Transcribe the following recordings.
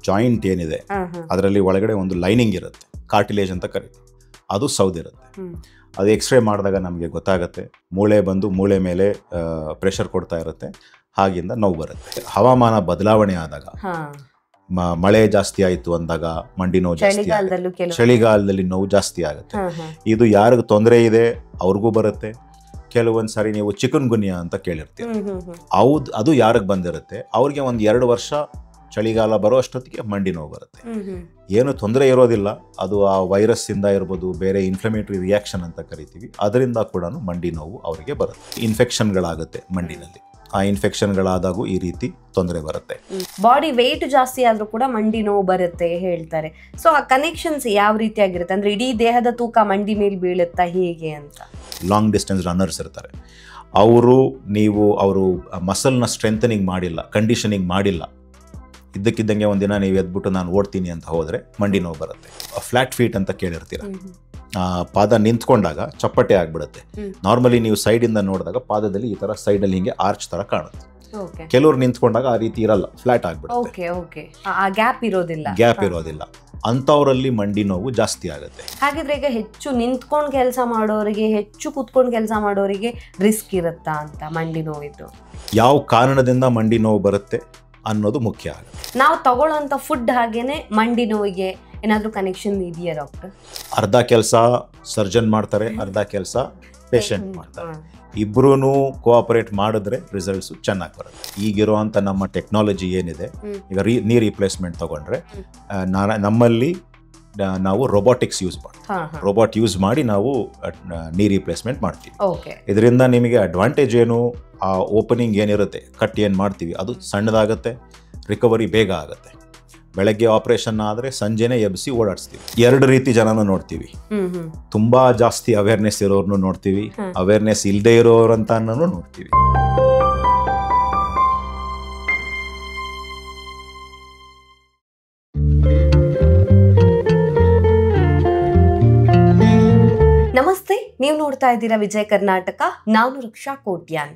Joint ಏನಿದೆ ಅದರಲ್ಲಿ ಒಳಗಡೆ ಒಂದು ಲೈನಿಂಗ್ ಇರುತ್ತೆ, ಕಾರ್ಟಿಲೇಜ್ ಅಂತ ಕರೀತೀವಿ, ಅದು ಸೌದಿರುತ್ತೆ. ಅದು ಎಕ್ಸ್ರೇ ಮಾಡಿದಾಗ ನಮಗೆ ಗೊತ್ತಾಗುತ್ತೆ. ಮೂಳೆ ಬಂದು ಮೂಳೆ ಮೇಲೆ ಪ್ರೆಷರ್ ಕೊಡ್ತಾ ಇರುತ್ತೆ, ಹಾಗಿಂದ ನೋವು ಬರುತ್ತೆ. ಹವಾಮಾನ ಬದಲಾವಣೆ ಆದಾಗ, ಮಳೆ ಜಾಸ್ತಿ ಆಯಿತು ಅಂದಾಗ ಮಂಡಿ ನೋವು ಜಾಸ್ತಿ ಆಗುತ್ತೆ, ಚಳಿಗಾಲದಲ್ಲಿ ನೋವು ಜಾಸ್ತಿ ಆಗುತ್ತೆ. ಇದು ಯಾರಿಗೂ ತೊಂದರೆ ಇದೆ ಅವ್ರಿಗೂ ಬರುತ್ತೆ. ಕೆಲವೊಂದು ಸಾರಿ ನೀವು ಚಿಕನ್ ಗುನ್ಯಾ ಅಂತ ಕೇಳಿರ್ತೀರಿ, ಅದು ಯಾರಿಗೆ ಬಂದಿರುತ್ತೆ ಅವ್ರಿಗೆ ಒಂದು 2 ವರ್ಷ ಚಳಿಗಾಲ ಬರೋ ಅಷ್ಟೊತ್ತಿಗೆ ಮಂಡಿ ನೋವು ಬರುತ್ತೆ. ಏನು ತೊಂದರೆ ಇರೋದಿಲ್ಲ, ಅದು ಆ ವೈರಸ್ ಇಂದ ಇರ್ಬೋದು, ಬೇರೆ ಇನ್ಫ್ಲಮೇಟರಿ ರಿಯಾಕ್ಷನ್ ಅಂತ ಕರಿತೀವಿ, ಅದರಿಂದ ಕೂಡ ಮಂಡಿ ನೋವು ಅವರಿಗೆ ಬರುತ್ತೆ. ಇನ್ಫೆಕ್ಷನ್ಗಳಾಗುತ್ತೆ ಮಂಡಿನಲ್ಲಿ, ಆ ಇನ್ಫೆಕ್ಷನ್ಗಳಾದಾಗೂ ಈ ರೀತಿ ತೊಂದರೆ ಬರುತ್ತೆ. ಬಾಡಿ ವೆಯ್ಟ್ ಜಾಸ್ತಿ ಆದ್ರೂ ಕೂಡ ಮಂಡಿ ನೋವು ಬರುತ್ತೆ ಹೇಳ್ತಾರೆ. ಸೊ ಆ ಕನೆಕ್ಷನ್ಸ್ ಯಾವ ರೀತಿಯಾಗಿರುತ್ತೆ, ಅಂದ್ರೆ ಇಡೀ ದೇಹದ ತೂಕ ಮಂಡಿ ಮೇಲೆ ಬೀಳುತ್ತಾ ಹೇಗೆ ಅಂತ? ಲಾಂಗ್ ಡಿಸ್ಟೆನ್ಸ್ ರನ್ನರ್ಸ್ ಇರ್ತಾರೆ, ಅವರು ಮಸಲ್ನ ಸ್ಟ್ರೆಂಥನಿಂಗ್ ಮಾಡಿಲ್ಲ, ಕಂಡೀಷನಿಂಗ್ ಮಾಡಿಲ್ಲ, ಇದ್ದಕ್ಕಿದ್ದಂಗೆ ಒಂದಿನ ನೀವು ಎದ್ಬಿಟ್ಟು ನಾನು ಓಡ್ತೀನಿ ಅಂತ ಹೋದರೆ ಮಂಡಿ ನೋವು ಬರುತ್ತೆ. ಫ್ಲಾಟ್ ಫೀಟ್ ಅಂತ ಕೇಳಿರ್ತೀರ, ಪಾದ ನಿಂತ್ಕೊಂಡಾಗ ಚಪ್ಪಟೆ ಆಗ್ಬಿಡುತ್ತೆ. ನಾರ್ಮಲಿ ನೀವು ಸೈಡಿಂದ ನೋಡಿದಾಗ ಪಾದದಲ್ಲಿ ಈ ಥರ ಸೈಡಲ್ಲಿ ಹಿಂಗೆ ಆರ್ಚ್ ಥರ ಕಾಣುತ್ತೆ. ಕೆಲವ್ರು ನಿಂತ್ಕೊಂಡಾಗ ಆ ರೀತಿ ಇರಲ್ಲ, ಫ್ಲಾಟ್ ಆಗ್ಬಿಡುತ್ತೆ, ಗ್ಯಾಪ್ ಇರೋದಿಲ್ಲ. ಅಂಥವರಲ್ಲಿ ಮಂಡಿ ನೋವು ಜಾಸ್ತಿ ಆಗುತ್ತೆ. ಹಾಗಿದ್ರೆ ಈಗ ಹೆಚ್ಚು ನಿಂತ್ಕೊಂಡು ಕೆಲಸ ಮಾಡೋರಿಗೆ, ಹೆಚ್ಚು ಕೂತ್ಕೊಂಡು ಕೆಲಸ ಮಾಡೋರಿಗೆ ರಿಸ್ಕ್ ಇರುತ್ತಾ ಅಂತ ಮಂಡಿ ನೋವಿದ್ದು? ಯಾವ ಕಾರಣದಿಂದ ಮಂಡಿ ನೋವು ಬರುತ್ತೆ ಅನ್ನೋದು ಮುಖ್ಯ ಆಗುತ್ತೆ. ನಾವು ತಗೊಳ್ಳೋಂಥ ಫುಡ್ ಹಾಗೇನೆ ಮಂಡಿ ನೋವಿಗೆ ಏನಾದರೂ ಕನೆಕ್ಷನ್ ಇದೆಯಾ ಡಾಕ್ಟರ್? ಅರ್ಧ ಕೆಲಸ ಸರ್ಜನ್ ಮಾಡ್ತಾರೆ, ಅರ್ಧ ಕೆಲಸ ಪೇಷಂಟ್ ಮಾಡ್ತಾರೆ. ಇಬ್ಬರೂ ಕೋಆಪರೇಟ್ ಮಾಡಿದ್ರೆ ರಿಸಲ್ಟ್ಸ್ ಚೆನ್ನಾಗಿ ಬರುತ್ತೆ. ಈಗಿರುವಂಥ ನಮ್ಮ ಟೆಕ್ನಾಲಜಿ ಏನಿದೆ, ಈಗ ನೀ ರಿಪ್ಲೇಸ್ಮೆಂಟ್ ತಗೊಂಡ್ರೆ ನಮ್ಮಲ್ಲಿ ನಾವು ರೋಬೋಟಿಕ್ಸ್ ಯೂಸ್ ಮಾಡ್ತೀವಿ. ರೋಬೋಟ್ ಯೂಸ್ ಮಾಡಿ ನಾವು ನೀ ರಿಪ್ಲೇಸ್ಮೆಂಟ್ ಮಾಡ್ತೀವಿ. ಇದರಿಂದ ನಿಮಗೆ ಅಡ್ವಾಂಟೇಜ್ ಏನು, ಆ ಓಪನಿಂಗ್ ಏನಿರುತ್ತೆ, ಕಟ್ ಏನು ಮಾಡ್ತೀವಿ ಅದು ಸಣ್ಣದಾಗುತ್ತೆ, ರಿಕವರಿ ಬೇಗ ಆಗುತ್ತೆ. ಬೆಳಗ್ಗೆ ಆಪರೇಷನ್ ಆದರೆ ಸಂಜೆನೇ ಎಬ್ಬಿಸಿ ಓಡಾಡಿಸ್ತೀವಿ. 2 ರೀತಿ ಜನನ ನೋಡ್ತೀವಿ, ತುಂಬಾ ಜಾಸ್ತಿ ಅವೇರ್ನೆಸ್ ಇರೋರ್ನು ನೋಡ್ತೀವಿ, ಅವೇರ್ನೆಸ್ ಇಲ್ಲದೆ ಇರೋರಂತ ನೋಡ್ತೀವಿ. ನಮಸ್ತೆ, ನೀವು ನೋಡ್ತಾ ಇದ್ದೀರಾ ವಿಜಯ ಕರ್ನಾಟಕ. ನಾನು ರಕ್ಷಾ ಕೋಟ್ಯಾನ್.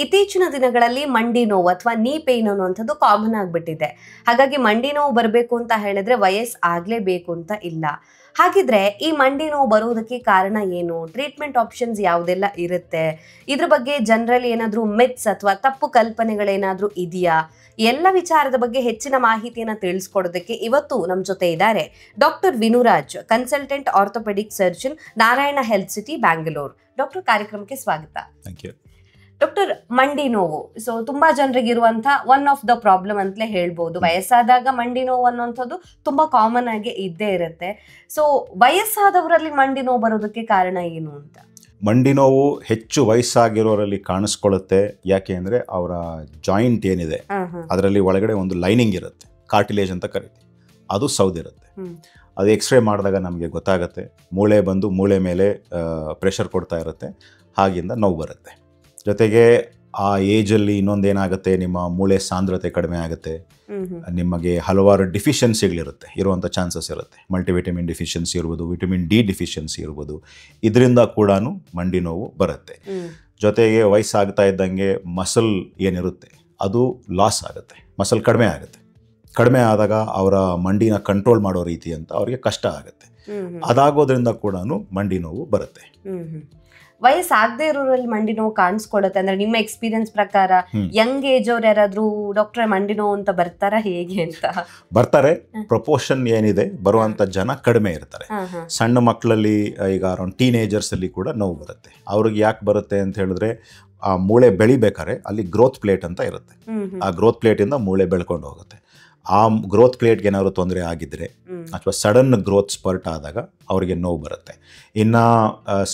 ಇತ್ತೀಚಿನ ದಿನಗಳಲ್ಲಿ ಮಂಡಿ ನೋವು ಅಥವಾ ನೀ ಪೇನ್ ಅನ್ನುವಂಥದ್ದು ಕಾಮನ್ ಆಗಿಬಿಟ್ಟಿದೆ. ಹಾಗಾಗಿ ಮಂಡಿ ನೋವು ಬರಬೇಕು ಅಂತ ಹೇಳಿದ್ರೆ ವಯಸ್ಸು ಆಗಲೇಬೇಕು ಅಂತ ಇಲ್ಲ. ಹಾಗಿದ್ರೆ ಈ ಮಂಡಿ ನೋವು ಬರೋದಕ್ಕೆ ಕಾರಣ ಏನು, ಟ್ರೀಟ್ಮೆಂಟ್ ಆಪ್ಷನ್ಸ್ ಯಾವುದೆಲ್ಲ ಇರುತ್ತೆ, ಇದ್ರ ಬಗ್ಗೆ ಜನರಲ್ಲಿ ಏನಾದರೂ ಮಿತ್ಸ್ ಅಥವಾ ತಪ್ಪು ಕಲ್ಪನೆಗಳೇನಾದರೂ ಇದೆಯಾ, ಎಲ್ಲ ವಿಚಾರದ ಬಗ್ಗೆ ಹೆಚ್ಚಿನ ಮಾಹಿತಿಯನ್ನು ತಿಳಿಸ್ಕೊಡೋದಕ್ಕೆ ಇವತ್ತು ನಮ್ಮ ಜೊತೆ ಇದ್ದಾರೆ doctor Vinuraj, consultant orthopaedic surgeon, Narayana health city, Bangalore. Doctor, ಕಾರ್ಯಕ್ರಮಕ್ಕೆ ಸ್ವಾಗತ. ಡಾಕ್ಟರ್, ಮಂಡಿ ನೋವು ಸೊ ತುಂಬಾ ಜನರಿಗೆ ಇರುವಂತ ಒನ್ ಆಫ್ ದ ಪ್ರಾಬ್ಲಮ್ ಅಂತಲೇ ಹೇಳ್ಬೋದು. ವಯಸ್ಸಾದಾಗ ಮಂಡಿ ನೋವು ಅನ್ನೋಂಥದ್ದು ತುಂಬಾ ಕಾಮನ್ ಆಗಿ ಇದ್ದೇ ಇರುತ್ತೆ. ಸೊ ವಯಸ್ಸಾದವರಲ್ಲಿ ಮಂಡಿ ನೋವು ಬರೋದಕ್ಕೆ ಕಾರಣ ಏನು ಅಂತ? ಮಂಡಿ ನೋವು ಹೆಚ್ಚು ವಯಸ್ಸಾಗಿರೋರಲ್ಲಿ ಕಾಣಿಸ್ಕೊಳ್ಳುತ್ತೆ. ಯಾಕೆ ಅಂದರೆ ಅವರ ಜಾಯಿಂಟ್ ಏನಿದೆ ಅದರಲ್ಲಿ ಒಳಗಡೆ ಒಂದು ಲೈನಿಂಗ್ ಇರುತ್ತೆ, ಕಾರ್ಟಿಲೇಜ್ ಅಂತ ಕರಿತೀವಿ, ಅದು ಸೌದಿರುತ್ತೆ. ಅದು ಎಕ್ಸ್ರೇ ಮಾಡಿದಾಗ ನಮಗೆ ಗೊತ್ತಾಗುತ್ತೆ. ಮೂಳೆ ಬಂದು ಮೂಳೆ ಮೇಲೆ ಪ್ರೆಷರ್ ಕೊಡ್ತಾ ಇರುತ್ತೆ, ಹಾಗಿಂದ ನೋವು ಬರುತ್ತೆ. ಜೊತೆಗೆ ಆ ಏಜಲ್ಲಿ ಇನ್ನೊಂದೇನಾಗುತ್ತೆ, ನಿಮ್ಮ ಮೂಳೆ ಸಾಂದ್ರತೆ ಕಡಿಮೆ ಆಗುತ್ತೆ, ನಿಮಗೆ ಹಲವಾರು ಡಿಫಿಷಿಯನ್ಸಿಗಳಿರುತ್ತೆ, ಇರುವಂಥ ಚಾನ್ಸಸ್ ಇರುತ್ತೆ. ಮಲ್ಟಿವಿಟಮಿನ್ ಡಿಫಿಷಿಯನ್ಸಿ ಇರ್ಬೋದು, ವಿಟಮಿನ್ ಡಿ ಡಿಫಿಷಿಯನ್ಸಿ ಇರ್ಬೋದು, ಇದರಿಂದ ಕೂಡ ಮಂಡಿ ನೋವು ಬರುತ್ತೆ. ಜೊತೆಗೆ ವಯಸ್ಸಾಗ್ತಾ ಇದ್ದಂಗೆ ಮಸಲ್ ಏನಿರುತ್ತೆ ಅದು ಲಾಸ್ ಆಗುತ್ತೆ, ಮಸಲ್ ಕಡಿಮೆ ಆಗುತ್ತೆ. ಕಡಿಮೆ ಆದಾಗ ಅವರ ಮಂಡಿನ ಕಂಟ್ರೋಲ್ ಮಾಡೋ ರೀತಿ ಅಂತ ಅವರಿಗೆ ಕಷ್ಟ ಆಗುತ್ತೆ. ಅದಾಗೋದ್ರಿಂದ ಕೂಡ ಮಂಡಿ ನೋವು ಬರುತ್ತೆ. ವಯಸ್ಸಾಗದೇ ಇರೋರಲ್ಲಿ ಮಂಡಿ ನೋವು ಕಾಣಿಸ್ಕೊಳ್ಳುತ್ತೆ ಅಂದ್ರೆ ನಿಮ್ಮ ಎಕ್ಸ್ಪೀರಿಯನ್ಸ್ ಪ್ರಕಾರ ಯಂಗ್ ಏಜ್ ಅವ್ರು ಯಾರಾದ್ರೂ ಡಾಕ್ಟರ್ ಮಂಡಿ ನೋವು ಅಂತ ಬರ್ತಾರ ಹೇಗೆ ಅಂತ? ಬರ್ತಾರೆ, ಪ್ರಪೋರ್ಷನ್ ಏನಿದೆ ಬರುವಂತ ಜನ ಕಡಿಮೆ ಇರ್ತಾರೆ. ಸಣ್ಣ ಮಕ್ಕಳಲ್ಲಿ ಈಗ ಅರೌಂಡ್ ಟೀನೇಜರ್ಸ್ ಅಲ್ಲಿ ಕೂಡ ನೋವು ಬರುತ್ತೆ. ಅವ್ರಿಗೆ ಯಾಕೆ ಬರುತ್ತೆ ಅಂತ ಹೇಳಿದ್ರೆ, ಆ ಮೂಳೆ ಬೆಳಿಬೇಕಾದ್ರೆ ಅಲ್ಲಿ ಗ್ರೋತ್ ಪ್ಲೇಟ್ ಅಂತ ಇರುತ್ತೆ, ಆ ಗ್ರೋತ್ ಪ್ಲೇಟ್ ಇಂದ ಮೂಳೆ ಬೆಳ್ಕೊಂಡು ಹೋಗುತ್ತೆ. ಆ ಗ್ರೋತ್ ಪ್ಲೇಟ್ಗೆ ಏನಾದ್ರು ತೊಂದರೆ ಆಗಿದ್ರೆ ಅಥವಾ ಸಡನ್ ಗ್ರೋತ್ ಸ್ಪರ್ಟ್ ಆದಾಗ ಅವರಿಗೆ ನೋವು ಬರುತ್ತೆ. ಇನ್ನು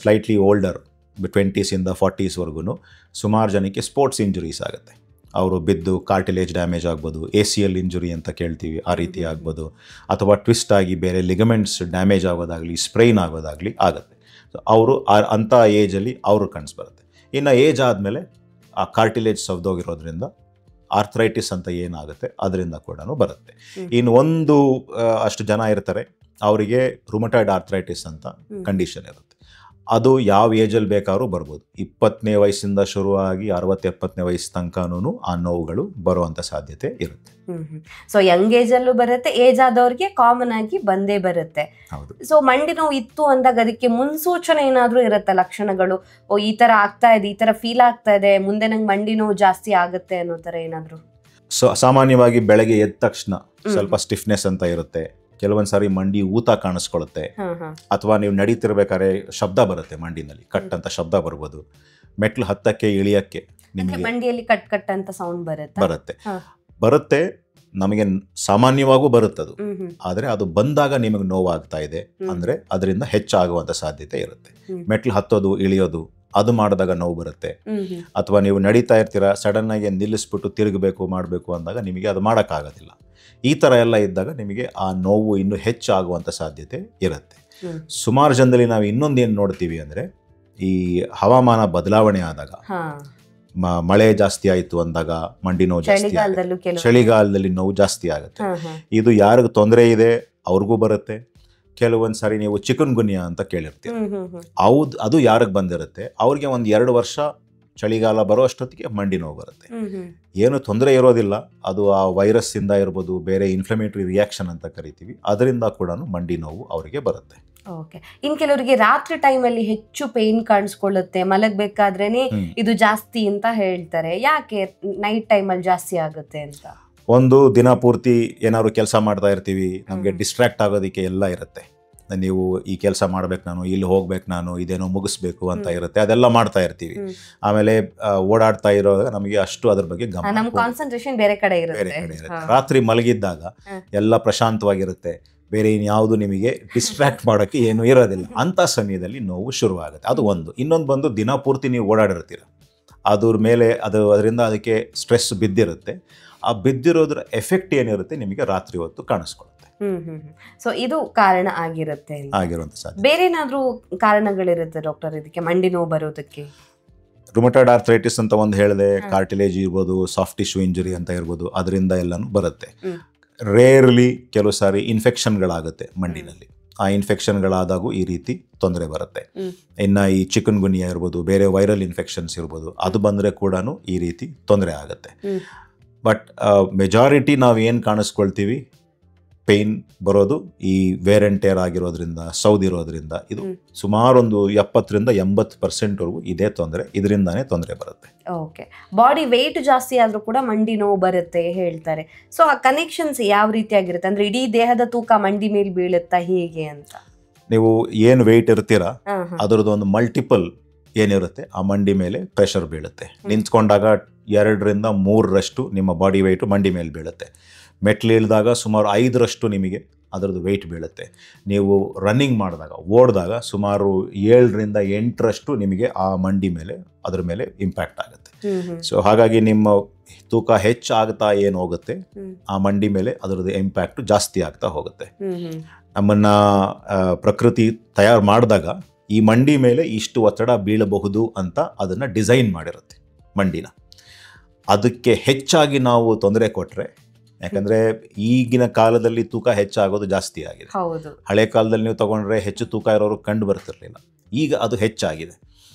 ಸ್ಲೈಟ್ಲಿ ಓಲ್ಡರ್ 20s ಇಂದ 40s ಸುಮಾರು ಜನಕ್ಕೆ ಸ್ಪೋರ್ಟ್ಸ್ ಇಂಜುರೀಸ್ ಆಗುತ್ತೆ. ಅವರು ಬಿದ್ದು ಕಾರ್ಟಿಲೇಜ್ ಡ್ಯಾಮೇಜ್ ಆಗ್ಬೋದು, ACL ಇಂಜುರಿ ಅಂತ ಕೇಳ್ತೀವಿ, ಆ ರೀತಿ ಆಗ್ಬೋದು, ಅಥವಾ ಟ್ವಿಸ್ಟ್ ಆಗಿ ಬೇರೆ ಲಿಗಮೆಂಟ್ಸ್ ಡ್ಯಾಮೇಜ್ ಆಗೋದಾಗಲಿ, ಸ್ಪ್ರೈನ್ ಆಗೋದಾಗಲಿ ಆಗುತ್ತೆ. ಸೊ ಅವರು ಅಂಥ ಏಜಲ್ಲಿ ಅವರು ಕಾಣಿಸ್ಬರುತ್ತೆ. ಇನ್ನು ಏಜ್ ಆದಮೇಲೆ ಆ ಕಾರ್ಟಿಲೇಜ್ ಸವ್ದೋಗಿರೋದ್ರಿಂದ ಆರ್ಥರೈಟಿಸ್ ಅಂತ ಏನಾಗುತ್ತೆ ಅದರಿಂದ ಕೂಡ ಬರುತ್ತೆ. ಇನ್ನು ಅಷ್ಟು ಜನ ಇರ್ತಾರೆ, ಅವರಿಗೆ ರುಮಟಾಯ್ಡ್ ಆರ್ಥರೈಟಿಸ್ ಅಂತ ಕಂಡೀಷನ್ ಇರುತ್ತೆ. ಅದು ಯಾವ ಏಜಲ್ಲಿ ಬೇಕಾದ್ರೂ ಬರ್ಬೋದು. 20ನೇ ವಯಸ್ಸಿಂದ ಶುರುವಾಗಿ 60-70ನೇ ವಯಸ್ಸು ತನಕನೂ ಆ ನೋವುಗಳು ಬರುವಂಥ ಸಾಧ್ಯತೆ ಇರುತ್ತೆ. ಸೊ ಯಂಗ್ ಏಜಲ್ಲೂ ಬರುತ್ತೆ, ಏಜ್ ಆದವ್ರಿಗೆ ಕಾಮನ್ ಆಗಿ ಬಂದೇ ಬರುತ್ತೆ. ಹೌದು. ಸೊ ಮಂಡಿ ನೋವು ಇತ್ತು ಅಂದಾಗ ಅದಕ್ಕೆ ಮುನ್ಸೂಚನೆ ಏನಾದರೂ ಇರುತ್ತೆ, ಲಕ್ಷಣಗಳು? ಓ ಈ ಥರ ಆಗ್ತಾ ಇದೆ, ಈ ಥರ ಫೀಲ್ ಆಗ್ತಾ ಇದೆ, ಮುಂದೆ ನಂಗೆ ಮಂಡಿ ನೋವು ಜಾಸ್ತಿ ಆಗುತ್ತೆ ಅನ್ನೋ ಥರ ಏನಾದರೂ? ಸೊ ಸಾಮಾನ್ಯವಾಗಿ ಬೆಳಗ್ಗೆ ಎದ್ದ ತಕ್ಷಣ ಸ್ವಲ್ಪ ಸ್ಟಿಫ್ನೆಸ್ ಅಂತ ಇರುತ್ತೆ, ಕೆಲವೊಂದು ಸಾರಿ ಮಂಡಿ ಊತ ಕಾಣಿಸ್ಕೊಳ್ಳುತ್ತೆ, ಅಥವಾ ನೀವು ನಡೀತಿರ್ಬೇಕಾದ್ರೆ ಶಬ್ದ ಬರುತ್ತೆ ಮಂಡಿನಲ್ಲಿ, ಕಟ್ ಅಂತ ಶಬ್ದ ಬರ್ಬೋದು. ಮೆಟ್ಲು ಹತ್ತಕ್ಕೆ ಇಳಿಯಕ್ಕೆ ನಿಮಗೆ ಮಂಡಿಯಲ್ಲಿ ಕಟ್ ಕಟ್ ಅಂತ ಸೌಂಡ್ ಬರುತ್ತೆ. ನಮಗೆ ಸಾಮಾನ್ಯವಾಗೂ ಬರುತ್ತದು, ಆದರೆ ಅದು ಬಂದಾಗ ನಿಮಗೆ ನೋವಾಗ್ತಾ ಇದೆ ಅಂದ್ರೆ ಅದರಿಂದ ಹೆಚ್ಚಾಗುವಂತ ಸಾಧ್ಯತೆ ಇರುತ್ತೆ. ಮೆಟ್ಲು ಹತ್ತೋದು ಇಳಿಯೋದು ಅದು ಮಾಡಿದಾಗ ನೋವು ಬರುತ್ತೆ. ಅಥವಾ ನೀವು ನಡೀತಾ ಇರ್ತೀರಾ, ಸಡನ್ ಆಗಿ ನಿಲ್ಲಿಸ್ಬಿಟ್ಟು ತಿರುಗಬೇಕು ಮಾಡಬೇಕು ಅಂದಾಗ ನಿಮಗೆ ಅದು ಮಾಡೋಕ್ಕಾಗೋದಿಲ್ಲ. ಈ ಥರ ಎಲ್ಲ ಇದ್ದಾಗ ನಿಮಗೆ ಆ ನೋವು ಇನ್ನೂ ಹೆಚ್ಚಾಗುವಂಥ ಸಾಧ್ಯತೆ ಇರುತ್ತೆ. ಸುಮಾರು ಜನದಲ್ಲಿ ನಾವು ಇನ್ನೊಂದೇನು ನೋಡ್ತೀವಿ ಅಂದರೆ, ಈ ಹವಾಮಾನ ಬದಲಾವಣೆ ಆದಾಗ, ಮಳೆ ಜಾಸ್ತಿ ಆಯಿತು ಅಂದಾಗ ಮಂಡಿ ನೋವು ಜಾಸ್ತಿ ಆಗುತ್ತೆ, ಚಳಿಗಾಲದಲ್ಲಿ ನೋವು ಜಾಸ್ತಿ ಆಗುತ್ತೆ. ಇದು ಯಾರಿಗೂ ತೊಂದರೆ ಇದೆ ಅವ್ರಿಗೂ ಬರುತ್ತೆ. ಕೆಲವೊಂದು ಸಾರಿ ನೀವು ಚಿಕನ್ ಗುನ್ಯಾ ಅಂತ ಕೇಳಿರ್ತೀರ, ಅದು ಯಾರಿಗೆ ಬಂದಿರುತ್ತೆ ಅವ್ರಿಗೆ 1-2 ವರ್ಷ ಚಳಿಗಾಲ ಬರೋ ಅಷ್ಟೊತ್ತಿಗೆ ಮಂಡಿ ನೋವು ಬರುತ್ತೆ. ಏನು ತೊಂದರೆ ಇರೋದಿಲ್ಲ, ಅದು ಆ ವೈರಸ್ ಇಂದ ಇರ್ಬೋದು, ಬೇರೆ ಇನ್ಫ್ಲಮೇಟರಿ ರಿಯಾಕ್ಷನ್ ಅಂತ ಕರಿತೀವಿ, ಅದರಿಂದ ಕೂಡ ಮಂಡಿ ನೋವು ಅವರಿಗೆ ಬರುತ್ತೆ. ಓಕೆ. ಇನ್ ಕೆಲವರಿಗೆ ರಾತ್ರಿ ಟೈಮಲ್ಲಿ ಹೆಚ್ಚು ಪೇನ್ ಕಾಣಿಸ್ಕೊಳ್ಳುತ್ತೆ, ಮಲಗಬೇಕಾದ್ರೇನೆ ಇದು ಜಾಸ್ತಿ ಅಂತ ಹೇಳ್ತಾರೆ. ಯಾಕೆ ನೈಟ್ ಟೈಮಲ್ಲಿ ಜಾಸ್ತಿ ಆಗುತ್ತೆ ಅಂತ? ಒಂದು ದಿನ ಪೂರ್ತಿ ಏನಾದ್ರು ಕೆಲಸ ಮಾಡ್ತಾ ಇರ್ತೀವಿ, ನಮಗೆ ಡಿಸ್ಟ್ರಾಕ್ಟ್ ಆಗೋದಕ್ಕೆ ಎಲ್ಲ ಇರುತ್ತೆ. ನೀವು ಈ ಕೆಲಸ ಮಾಡ್ಬೇಕು, ನಾನು ಇಲ್ಲಿ ಹೋಗ್ಬೇಕು, ನಾನು ಇದೇನೋ ಮುಗಿಸ್ಬೇಕು ಅಂತ ಇರುತ್ತೆ, ಅದೆಲ್ಲ ಮಾಡ್ತಾ ಇರ್ತೀವಿ. ಆಮೇಲೆ ಓಡಾಡ್ತಾ ಇರೋವಾಗ ನಮಗೆ ಅಷ್ಟು ಅದ್ರ ಬಗ್ಗೆ ಕಾನ್ಸಂಟ್ರೇಷನ್ ಬೇರೆ ಕಡೆ ಇರುತ್ತೆ. ರಾತ್ರಿ ಮಲಗಿದ್ದಾಗ ಎಲ್ಲ ಪ್ರಶಾಂತವಾಗಿರುತ್ತೆ, ಬೇರೆ ಇನ್ಯಾವುದು ನಿಮಗೆ ಡಿಸ್ಟ್ರಾಕ್ಟ್ ಮಾಡೋಕ್ಕೆ ಏನು ಇರೋದಿಲ್ಲ. ಅಂಥ ಸಮಯದಲ್ಲಿ ನೋವು ಶುರುವಾಗುತ್ತೆ. ಅದು ಒಂದು. ಇನ್ನೊಂದು ಬಂದು ದಿನ ಪೂರ್ತಿ ನೀವು ಓಡಾಡಿರ್ತೀರ, ಅದ್ರ ಮೇಲೆ ಅದರಿಂದ ಅದಕ್ಕೆ ಸ್ಟ್ರೆಸ್ ಬಿದ್ದಿರುತ್ತೆ. ಆ ಬಿದ್ದಿರೋದ್ರ ಎಫೆಕ್ಟ್ ಏನಿರುತ್ತೆ ನಿಮಗೆ ರಾತ್ರಿ ಹೊತ್ತು ಕಾಣಿಸ್ಕೊಳ್ಳುತ್ತೆ. ಸೊ ಇದು ಕಾರಣ ಆಗಿರುತ್ತೆ. ಬೇರೆ ಏನಾದ್ರೂ ಕಾರಣಗಳಿರುತ್ತೆ ಡಾಕ್ಟರ್ ಇದಕ್ಕೆ, ಮಂಡಿ ನೋವು ಬರೋದಕ್ಕೆ? ರುಮಟಾಯ್ಡ್ ಆರ್ಥರೈಟಿಸ್ ಅಂತ ಒಂದು ಹೇಳಿದೆ, ಕಾರ್ಟಿಲೇಜ್ ಇರ್ಬೋದು, ಸಾಫ್ಟ್ ಟಿಶ್ಯೂ ಇಂಜುರಿ ಅಂತ ಇರ್ಬೋದು, ಅದರಿಂದ ಎಲ್ಲನೂ ಬರುತ್ತೆ. ರೇರ್ಲಿ ಕೆಲವು ಸಾರಿ ಇನ್ಫೆಕ್ಷನ್ಗಳಾಗುತ್ತೆ ಮಂಡಿನಲ್ಲಿ. ಆ ಇನ್ಫೆಕ್ಷನ್ಗಳಾದಾಗೂ ಈ ರೀತಿ ತೊಂದರೆ ಬರುತ್ತೆ. ಇನ್ನು ಈ ಚಿಕನ್ ಗುನ್ಯಾ ಇರ್ಬೋದು, ಬೇರೆ ವೈರಲ್ ಇನ್ಫೆಕ್ಷನ್ಸ್ ಇರ್ಬೋದು, ಅದು ಬಂದರೆ ಕೂಡ ಈ ರೀತಿ ತೊಂದರೆ ಆಗುತ್ತೆ. ಬಟ್ ಮೆಜಾರಿಟಿ ನಾವು ಏನು ಕಾಣಿಸ್ಕೊಳ್ತೀವಿ, ಪೇಯ್ನ್ ಬರೋದು ಈ ವೇರ್ ಆ್ಯಂಡ್ ಟೇರ್ ಆಗಿರೋದ್ರಿಂದ, ಸೌದಿರೋದ್ರಿಂದ. ಇದು ಸುಮಾರೊಂದು 70-80% ಇದೇ ತೊಂದರೆ, ಇದರಿಂದಾನೇ ತೊಂದರೆ ಬರುತ್ತೆ. ಓಕೆ. ಬಾಡಿ ವೆಯ್ಟ್ ಜಾಸ್ತಿ ಆದರೂ ಕೂಡ ಮಂಡಿ ನೋವು ಬರುತ್ತೆ ಹೇಳ್ತಾರೆ. ಸೊ ಆ ಕನೆಕ್ಷನ್ಸ್ ಯಾವ ರೀತಿಯಾಗಿರುತ್ತೆ? ಅಂದರೆ ಇಡೀ ದೇಹದ ತೂಕ ಮಂಡಿ ಮೇಲೆ ಬೀಳುತ್ತಾ ಹೇಗೆ ಅಂತ? ನೀವು ಏನು ವೆಯ್ಟ್ ಇರ್ತೀರಾ ಅದರದ್ದು ಒಂದು ಮಲ್ಟಿಪಲ್ ಏನಿರುತ್ತೆ ಆ ಮಂಡಿ ಮೇಲೆ ಪ್ರೆಷರ್ ಬೀಳುತ್ತೆ. ನಿಂತ್ಕೊಂಡಾಗ 2-3 ನಿಮ್ಮ ಬಾಡಿ ವೆಯ್ಟು ಮಂಡಿ ಮೇಲೆ ಬೀಳುತ್ತೆ. ಮೆಟ್ಲು ಇಳಿದಾಗ ಸುಮಾರು 5 ನಿಮಗೆ ಅದರದ್ದು ವೆಯ್ಟ್ ಬೀಳುತ್ತೆ. ನೀವು ರನ್ನಿಂಗ್ ಮಾಡಿದಾಗ, ಓಡಿದಾಗ ಸುಮಾರು 7-8 ನಿಮಗೆ ಆ ಮಂಡಿ ಮೇಲೆ ಅದರ ಮೇಲೆ ಇಂಪ್ಯಾಕ್ಟ್ ಆಗುತ್ತೆ. ಸೊ ಹಾಗಾಗಿ ನಿಮ್ಮ ತೂಕ ಹೆಚ್ಚಾಗ್ತಾ ಏನು ಹೋಗುತ್ತೆ, ಆ ಮಂಡಿ ಮೇಲೆ ಅದರದ್ದು ಇಂಪ್ಯಾಕ್ಟ್ ಜಾಸ್ತಿ ಆಗ್ತಾ ಹೋಗುತ್ತೆ. ನಮ್ಮನ್ನು ಪ್ರಕೃತಿ ತಯಾರು ಮಾಡಿದಾಗ ಈ ಮಂಡಿ ಮೇಲೆ ಇಷ್ಟು ಒತ್ತಡ ಬೀಳಬಹುದು ಅಂತ ಅದನ್ನು ಡಿಸೈನ್ ಮಾಡಿರುತ್ತೆ ಮಂಡಿನ. ಅದಕ್ಕೆ ಹೆಚ್ಚಾಗಿ ನಾವು ತೊಂದರೆ ಕೊಟ್ಟರೆ, ಯಾಕಂದರೆ ಈಗಿನ ಕಾಲದಲ್ಲಿ ತೂಕ ಹೆಚ್ಚಾಗೋದು ಜಾಸ್ತಿ ಆಗಿದೆ. ಹಳೆ ಕಾಲದಲ್ಲಿ ನೀವು ತಗೊಂಡ್ರೆ ಹೆಚ್ಚು ತೂಕ ಇರೋರು ಕಂಡು ಬರ್ತಿರ್ಲಿಲ್ಲ, ಈಗ ಅದು ಹೆಚ್ಚಾಗಿದೆ.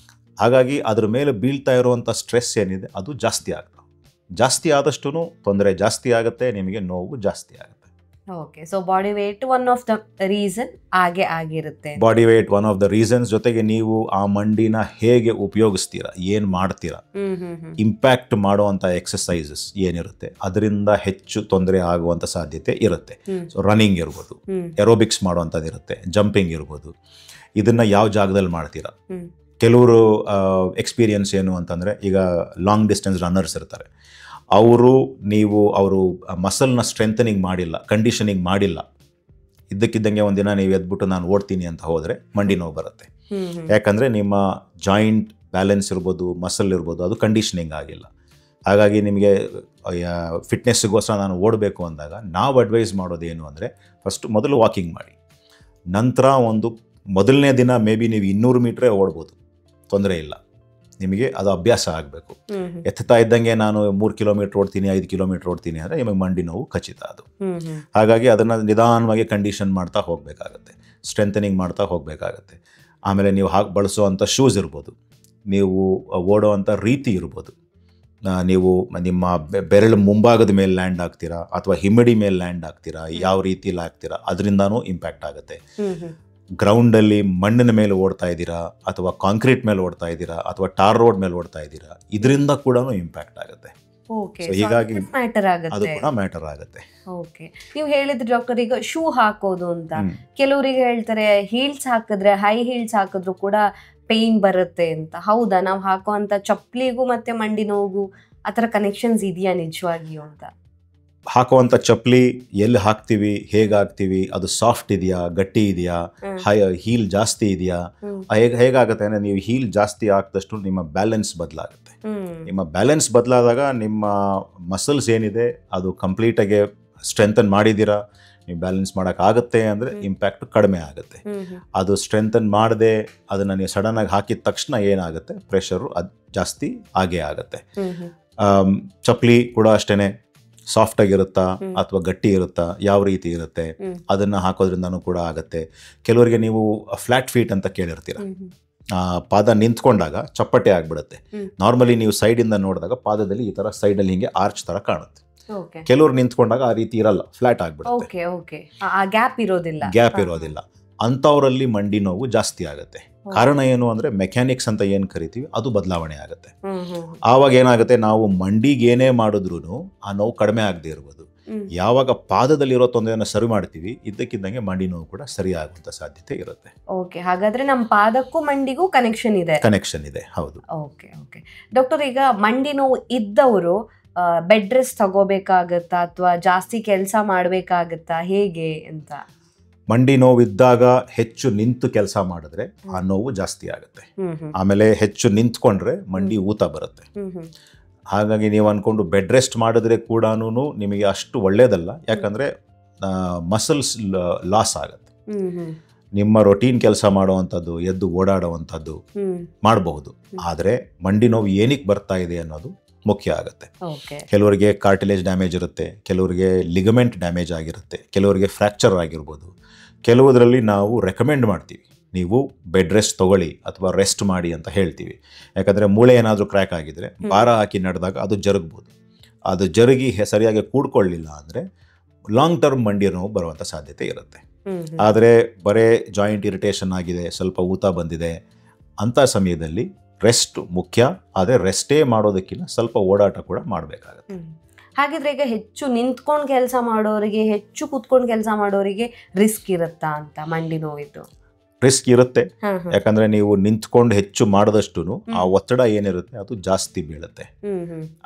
ಹಾಗಾಗಿ ಅದ್ರ ಮೇಲೆ ಬೀಳ್ತಾ ಇರುವಂಥ ಸ್ಟ್ರೆಸ್ ಏನಿದೆ ಅದು ಜಾಸ್ತಿ ಆದಷ್ಟು ತೊಂದರೆ ಜಾಸ್ತಿ ಆಗುತ್ತೆ, ನಿಮಗೆ ನೋವು ಜಾಸ್ತಿ ಆಗುತ್ತೆ. Okay. So body weight one of the reason ಆಗಿರುತ್ತೆ. Body weight one of the reasons. ಜೊತೆಗೆ ನೀವು ಆ ಮಂಡಿನ ಹೇಗೆ ಉಪಯೋಗಿಸ್ತೀರಾ, ಏನು ಮಾಡ್ತೀರಾ, ಇಂಪ್ಯಾಕ್ಟ್ ಮಾಡುವಂಥ ಎಕ್ಸಸೈಸಸ್ ಏನಿರುತ್ತೆ ಅದರಿಂದ ಹೆಚ್ಚು ತೊಂದರೆ ಆಗುವಂಥ ಸಾಧ್ಯತೆ ಇರುತ್ತೆ. ಸೊ ರನ್ನಿಂಗ್ ಇರ್ಬೋದು, ಎರೋಬಿಕ್ಸ್ ಮಾಡುವಂಥದ್ದು ಇರುತ್ತೆ, ಜಂಪಿಂಗ್ ಇರ್ಬೋದು. ಇದನ್ನು ಯಾವ ಜಾಗದಲ್ಲಿ ಮಾಡ್ತೀರಾ? ಕೆಲವರು ಎಕ್ಸ್ಪೀರಿಯನ್ಸ್ ಏನು ಅಂತಂದರೆ, ಈಗ ಲಾಂಗ್ ಡಿಸ್ಟೆನ್ಸ್ ರನ್ನರ್ಸ್ ಇರ್ತಾರೆ, ಅವರು ಮಸಲ್ನ ಸ್ಟ್ರೆಂಥನಿಂಗ್ ಮಾಡಿಲ್ಲ, ಕಂಡೀಷನಿಂಗ್ ಮಾಡಿಲ್ಲ, ಇದ್ದಕ್ಕಿದ್ದಂಗೆ ಒಂದಿನ ನೀವು ಎದ್ಬಿಟ್ಟು ನಾನು ಓಡ್ತೀನಿ ಅಂತ ಹೋದರೆ ಮಂಡಿ ನೋವು ಬರುತ್ತೆ. ಯಾಕಂದರೆ ನಿಮ್ಮ ಜಾಯಿಂಟ್ ಬ್ಯಾಲೆನ್ಸ್ ಇರ್ಬೋದು, ಮಸಲ್ ಇರ್ಬೋದು, ಅದು ಕಂಡೀಷನಿಂಗ್ ಆಗಿಲ್ಲ. ಹಾಗಾಗಿ ನಿಮಗೆ ಫಿಟ್ನೆಸ್ಗೋಸ್ಕರ ನಾನು ಓಡಬೇಕು ಅಂದಾಗ ನಾವು ಅಡ್ವೈಸ್ ಮಾಡೋದೇನು ಅಂದರೆ, ಮೊದಲು ವಾಕಿಂಗ್ ಮಾಡಿ, ನಂತರ ಮೊದಲನೇ ದಿನ ಮೇ ಬಿ ನೀವು 200 ಮೀಟ್ರೇ ಓಡ್ಬೋದು, ತೊಂದರೆ ಇಲ್ಲ. ನಿಮಗೆ ಅದು ಅಭ್ಯಾಸ ಆಗಬೇಕು. ಎತ್ತಾ ಇದ್ದಂಗೆ ನಾನು 3 ಕಿಲೋಮೀಟರ್ ಓಡ್ತೀನಿ, 5 ಕಿಲೋಮೀಟರ್ ಓಡ್ತೀನಿ ಅಂದರೆ ನಿಮಗೆ ಮಂಡಿ ನೋವು ಖಚಿತ ಅದು. ಹಾಗಾಗಿ ಅದನ್ನು ನಿಧಾನವಾಗಿ ಕಂಡೀಷನ್ ಮಾಡ್ತಾ ಹೋಗಬೇಕಾಗತ್ತೆ, ಸ್ಟ್ರೆಂಥನಿಂಗ್ ಮಾಡ್ತಾ ಹೋಗಬೇಕಾಗತ್ತೆ. ಆಮೇಲೆ ನೀವು ಬಳಸುವಂಥ ಶೂಸ್ ಇರ್ಬೋದು, ನೀವು ಓಡೋವಂಥ ರೀತಿ ಇರ್ಬೋದು, ನೀವು ನಿಮ್ಮ ಬೆರಳು ಮುಂಭಾಗದ ಮೇಲೆ ಲ್ಯಾಂಡ್ ಆಗ್ತೀರಾ ಅಥವಾ ಹಿಮ್ಮಡಿ ಮೇಲೆ ಲ್ಯಾಂಡ್ ಆಗ್ತೀರಾ, ಯಾವ ರೀತಿಯಲ್ಲಿ ಆಗ್ತೀರಾ ಅದರಿಂದನೂ ಇಂಪ್ಯಾಕ್ಟ್ ಆಗುತ್ತೆ. ಗ್ರೌಂಡಲ್ಲಿ ಮಣ್ಣಿನ ಮೇಲೆ ಓಡ್ತಾ ಇದ್ದೀರಾ ಅಥವಾ ಕಾಂಕ್ರೀಟ್ ಮೇಲೆ ಓಡ್ತಾ ಇದ್ದೀರಾ ಅಥವಾ ಟಾರ್ ರೋಡ್ ಮೇಲೆ ಓಡ್ತಾ ಇದ್ದೀರಾ, ಇದರಿಂದ ಕೂಡ ಇಂಪ್ಯಾಕ್ಟ್ ಆಗುತ್ತೆ. ಹೀಗಾಗಿ ಅದು ಕೂಡ ಮ್ಯಾಟರ್ ಆಗುತ್ತೆ. ಓಕೆ, ನೀವು ಹೇಳಿದ್ರಿ ಡಾಕ್ಟರ್, ಈಗ ಶೂ ಹಾಕೋದು ಅಂತ ಕೆಲವರಿಗೆ ಹೇಳ್ತಾರೆ ಹೀಲ್ಸ್ ಹಾಕಿದ್ರೆ, ಹೈ ಹೀಲ್ಸ್ ಹಾಕಿದ್ರು ಕೂಡ ಪೇನ್ ಬರುತ್ತೆ ಅಂತ. ಹೌದಾ? ನಾವು ಹಾಕುವಂತ ಚಪ್ಪಲಿಗೂ ಮತ್ತೆ ಮಂಡಿ ನೋವು ಆತರ ಕನೆಕ್ಷನ್ಸ್ ಇದೆಯಾ ನಿಜವಾಗಿಯೂ ಅಂತ? ಹಾಕುವಂಥ ಚಪ್ಪಲಿ ಎಲ್ಲಿ ಹಾಕ್ತೀವಿ, ಹೇಗೆ ಹಾಕ್ತೀವಿ, ಅದು ಸಾಫ್ಟ್ ಇದೆಯಾ, ಗಟ್ಟಿ ಇದೆಯಾ, ಹೀಲ್ ಜಾಸ್ತಿ ಇದೆಯಾ, ಹೇಗಾಗುತ್ತೆ ಅಂದರೆ ನೀವು ಹೀಲ್ ಜಾಸ್ತಿ ಹಾಕಿದಷ್ಟು ನಿಮ್ಮ ಬ್ಯಾಲೆನ್ಸ್ ಬದಲಾಗುತ್ತೆ. ನಿಮ್ಮ ಬ್ಯಾಲೆನ್ಸ್ ಬದಲಾದಾಗ ನಿಮ್ಮ ಮಸಲ್ಸ್ ಏನಿದೆ ಅದು ಕಂಪ್ಲೀಟಾಗಿ ಸ್ಟ್ರೆಂಥನ್ ಮಾಡಿದ್ದೀರಾ, ನೀವು ಬ್ಯಾಲೆನ್ಸ್ ಮಾಡೋಕ್ಕಾಗುತ್ತೆ ಅಂದರೆ ಇಂಪ್ಯಾಕ್ಟ್ ಕಡಿಮೆ ಆಗುತ್ತೆ. ಅದು ಸ್ಟ್ರೆಂಥನ್ ಮಾಡದೆ ಅದನ್ನು ನೀವು ಸಡನ್ನಾಗಿ ಹಾಕಿದ ತಕ್ಷಣ ಏನಾಗುತ್ತೆ, ಪ್ರೆಷರು ಅದು ಜಾಸ್ತಿ ಆಗೇ ಆಗುತ್ತೆ. ಚಪ್ಪಲಿ ಕೂಡ ಅಷ್ಟೇ, ಸಾಫ್ಟ್ ಆಗಿರುತ್ತಾ ಅಥವಾ ಗಟ್ಟಿ ಇರುತ್ತಾ, ಯಾವ ರೀತಿ ಇರುತ್ತೆ, ಅದನ್ನು ಹಾಕೋದ್ರಿಂದನೂ ಕೂಡ ಆಗುತ್ತೆ. ಕೆಲವರಿಗೆ ನೀವು ಫ್ಲಾಟ್ ಫೀಟ್ ಅಂತ ಕೇಳಿರ್ತೀರ, ಪಾದ ನಿಂತ್ಕೊಂಡಾಗ ಚಪ್ಪಟೆ ಆಗ್ಬಿಡುತ್ತೆ. ನಾರ್ಮಲಿ ನೀವು ಸೈಡಿಂದ ನೋಡಿದಾಗ ಪಾದದಲ್ಲಿ ಈ ಥರ ಸೈಡಲ್ಲಿ ಹಿಂಗೆ ಆರ್ಚ್ ಥರ ಕಾಣುತ್ತೆ. ಕೆಲವರು ನಿಂತ್ಕೊಂಡಾಗ ಆ ರೀತಿ ಇರಲ್ಲ, ಫ್ಲಾಟ್ ಆಗ್ಬಿಡುತ್ತೆ, ಗ್ಯಾಪ್ ಇರೋದಿಲ್ಲ. ಅಂಥವರಲ್ಲಿ ಮಂಡಿ ನೋವು ಜಾಸ್ತಿ ಆಗುತ್ತೆ. ಕಾರಣ ಏನು ಅಂದರೆ ಮೆಕ್ಯಾನಿಕ್ಸ್ ಅಂತ ಏನು ಕರಿತೀವಿ ಅದು ಬದಲಾವಣೆ ಆಗುತ್ತೆ. ಆವಾಗ ಏನಾಗುತ್ತೆ, ನಾವು ಮಂಡಿಗೆ ಏನೇ ಮಾಡಿದ್ರು ಆ ನೋವು ಕಡಿಮೆ ಆಗದೆ ಇರ್ಬೋದು. ಯಾವಾಗ ಪಾದದಲ್ಲಿರೋ ತೊಂದರೆಯನ್ನು ಸರಿ ಮಾಡ್ತೀವಿ, ಇದ್ದಕ್ಕಿದ್ದಂಗೆ ಮಂಡಿ ನೋವು ಕೂಡ ಸರಿ ಆಗುವಂತ ಸಾಧ್ಯತೆ ಇರುತ್ತೆ. ಓಕೆ, ಹಾಗಾದ್ರೆ ನಮ್ಮ ಪಾದಕ್ಕೂ ಮಂಡಿಗೂ ಕನೆಕ್ಷನ್ ಇದೆ. ಹೌದು. ಓಕೆ ಓಕೆ ಡಾಕ್ಟರ್, ಈಗ ಮಂಡಿ ನೋವು ಇದ್ದವರು ಬೆಡ್ ರೆಸ್ಟ್ ತಗೋಬೇಕಾಗತ್ತಾ ಅಥವಾ ಜಾಸ್ತಿ ಕೆಲಸ ಮಾಡಬೇಕಾಗತ್ತಾ, ಹೇಗೆ ಅಂತ? ಮಂಡಿ ನೋವು ಇದ್ದಾಗ ಹೆಚ್ಚು ನಿಂತು ಕೆಲಸ ಮಾಡಿದ್ರೆ ಆ ನೋವು ಜಾಸ್ತಿ ಆಗುತ್ತೆ. ಆಮೇಲೆ ಹೆಚ್ಚು ನಿಂತ್ಕೊಂಡ್ರೆ ಮಂಡಿ ಊತ ಬರುತ್ತೆ. ಹಾಗಾಗಿ ನೀವು ಅನ್ಕೊಂಡು ಬೆಡ್ ರೆಸ್ಟ್ ಮಾಡಿದ್ರೆ ಕೂಡ ನಿಮಗೆ ಅಷ್ಟು ಒಳ್ಳೇದಲ್ಲ. ಯಾಕಂದರೆ ಮಸಲ್ಸ್ ಲಾಸ್ ಆಗುತ್ತೆ. ನಿಮ್ಮ ರೊಟೀನ್ ಕೆಲಸ ಮಾಡುವಂಥದ್ದು, ಎದ್ದು ಓಡಾಡುವಂಥದ್ದು ಮಾಡಬಹುದು. ಆದರೆ ಮಂಡಿ ನೋವು ಏನಕ್ಕೆ ಬರ್ತಾ ಇದೆ ಅನ್ನೋದು ಮುಖ್ಯ ಆಗುತ್ತೆ. ಕೆಲವರಿಗೆ ಕಾರ್ಟಿಲೇಜ್ ಡ್ಯಾಮೇಜ್ ಇರುತ್ತೆ, ಕೆಲವರಿಗೆ ಲಿಗಮೆಂಟ್ ಡ್ಯಾಮೇಜ್ ಆಗಿರುತ್ತೆ, ಕೆಲವರಿಗೆ ಫ್ರ್ಯಾಕ್ಚರ್ ಆಗಿರ್ಬೋದು. ಕೆಲವುದರಲ್ಲಿ ನಾವು ರೆಕಮೆಂಡ್ ಮಾಡ್ತೀವಿ, ನೀವು ಬೆಡ್ ರೆಸ್ಟ್ ತೊಗೊಳ್ಳಿ ಅಥವಾ ರೆಸ್ಟ್ ಮಾಡಿ ಅಂತ ಹೇಳ್ತೀವಿ. ಯಾಕಂದರೆ ಮೂಳೆ ಏನಾದರೂ ಕ್ರ್ಯಾಕ್ ಆಗಿದ್ರೆ ಭಾರ ಹಾಕಿ ನಡೆದಾಗ ಅದು ಜರುಗ್ಬೋದು. ಅದು ಜರುಗಿ ಸರಿಯಾಗಿ ಕೂಡ್ಕೊಳ್ಳಿಲ್ಲ ಅಂದರೆ ಲಾಂಗ್ ಟರ್ಮ್ ಮಂಡಿ ನೋವು ಬರುವಂಥ ಸಾಧ್ಯತೆ ಇರುತ್ತೆ. ಆದರೆ ಬರೇ ಜಾಯಿಂಟ್ ಇರಿಟೇಷನ್ ಆಗಿದೆ, ಸ್ವಲ್ಪ ಊತ ಬಂದಿದೆ ಅಂಥ ಸಮಯದಲ್ಲಿ ರೆಸ್ಟ್ ಮುಖ್ಯ. ಆದರೆ ರೆಸ್ಟೇ ಮಾಡೋದಕ್ಕಿಂತ ಸ್ವಲ್ಪ ಓಡಾಟ ಕೂಡ ಮಾಡಬೇಕಾಗುತ್ತೆ. ಹಾಗಿದ್ರೆ ಈಗ ಹೆಚ್ಚು ನಿಂತ್ಕೊಂಡು ಕೆಲಸ ಮಾಡೋರಿಗೆ, ಹೆಚ್ಚು ಕೂತ್ಕೊಂಡು ಕೆಲಸ ಮಾಡೋರಿಗೆ ರಿಸ್ಕ್ ಇರುತ್ತಾ ಅಂತ ಮಂಡಿ ನೋವಿದ್ದು? ರಿಸ್ಕ್ ಇರುತ್ತೆ. ಯಾಕಂದ್ರೆ ನೀವು ನಿಂತ್ಕೊಂಡು ಹೆಚ್ಚು ಮಾಡಿದಷ್ಟು ಆ ಒತ್ತಡ ಏನಿರುತ್ತೆ ಅದು ಜಾಸ್ತಿ ಬೀಳುತ್ತೆ.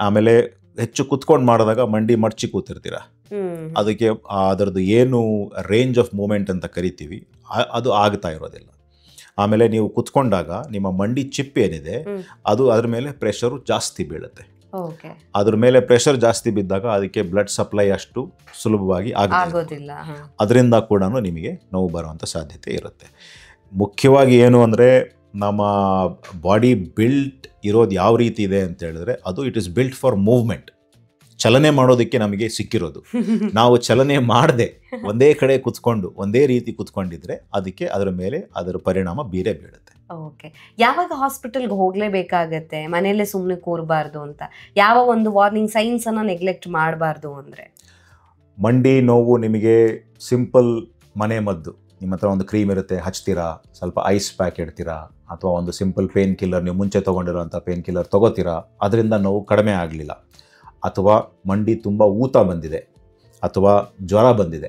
ಆಮೇಲೆ ಹೆಚ್ಚು ಕುತ್ಕೊಂಡು ಮಾಡಿದಾಗ ಮಂಡಿ ಮಡ್ಚಿ ಕೂತಿರ್ತೀರ, ಅದಕ್ಕೆ ಅದರದ್ದು ಏನು ರೇಂಜ್ ಆಫ್ ಮೂಮೆಂಟ್ ಅಂತ ಕರಿತೀವಿ ಅದು ಆಗ್ತಾ ಇರೋದಿಲ್ಲ. ಆಮೇಲೆ ನೀವು ಕುತ್ಕೊಂಡಾಗ ನಿಮ್ಮ ಮಂಡಿ ಚಿಪ್ ಏನಿದೆ ಅದು ಅದ್ರ ಮೇಲೆ ಪ್ರೆಷರು ಜಾಸ್ತಿ ಬೀಳುತ್ತೆ. ಅದ್ರ ಮೇಲೆ ಪ್ರೆಷರ್ ಜಾಸ್ತಿ ಬಿದ್ದಾಗ ಅದಕ್ಕೆ ಬ್ಲಡ್ ಸಪ್ಲೈ ಅಷ್ಟು ಸುಲಭವಾಗಿ ಆಗೋದಿಲ್ಲ. ಅದರಿಂದ ಕೂಡ ನಿಮಗೆ ನೋವು ಬರುವಂಥ ಸಾಧ್ಯತೆ ಇರುತ್ತೆ. ಮುಖ್ಯವಾಗಿ ಏನು ಅಂದರೆ ನಮ್ಮ ಬಾಡಿ ಬಿಲ್ಟ್ ಇರೋದು ಯಾವ ರೀತಿ ಇದೆ ಅಂತ ಹೇಳಿದ್ರೆ ಅದು it is built for movement. ಚಲನೆ ಮಾಡೋದಕ್ಕೆ ನಮಗೆ ಸಿಕ್ಕಿರೋದು. ನಾವು ಚಲನೆ ಮಾಡದೆ ಒಂದೇ ಕಡೆ ಕುತ್ಕೊಂಡು ಒಂದೇ ರೀತಿ ಕುತ್ಕೊಂಡಿದ್ರೆ ಅದಕ್ಕೆ ಅದರ ಮೇಲೆ ಅದರ ಪರಿಣಾಮ ಬೇರೆ ಬೀಳುತ್ತೆ. ಓಕೆ, ಯಾವಾಗ ಹಾಸ್ಪಿಟಲ್ಗೆ ಹೋಗಲೇಬೇಕಾಗತ್ತೆ, ಮನೆಯಲ್ಲೇ ಸುಮ್ಮನೆ ಕೂರಬಾರ್ದು ಅಂತ? ಯಾವ ಒಂದು ವಾರ್ನಿಂಗ್ ಸೈನ್ಸ್ ಅನ್ನು ನೆಗ್ಲೆಕ್ಟ್ ಮಾಡಬಾರ್ದು ಅಂದರೆ? ಮಂಡಿ ನೋವು ನಿಮಗೆ ಸಿಂಪಲ್ ಮನೆ ಮದ್ದು, ನಿಮ್ಮ ಹತ್ರ ಒಂದು ಕ್ರೀಮ್ ಇರುತ್ತೆ, ಹಚ್ತೀರಾ, ಸ್ವಲ್ಪ ಐಸ್ ಪ್ಯಾಕ್ ಇಡ್ತೀರಾ, ಅಥವಾ ಒಂದು ಸಿಂಪಲ್ ಪೇನ್ ಕಿಲ್ಲರ್ ನೀವು ಮುಂಚೆ ತೊಗೊಂಡಿರೋಂಥ ಪೇನ್ ಕಿಲ್ಲರ್ ತೊಗೋತೀರಾ, ಅದರಿಂದ ನೋವು ಕಡಿಮೆ ಆಗಲಿಲ್ಲ. ಅಥವಾ ಮಂಡಿ ತುಂಬ ಊತ ಬಂದಿದೆ ಅಥವಾ ಜ್ವರ ಬಂದಿದೆ,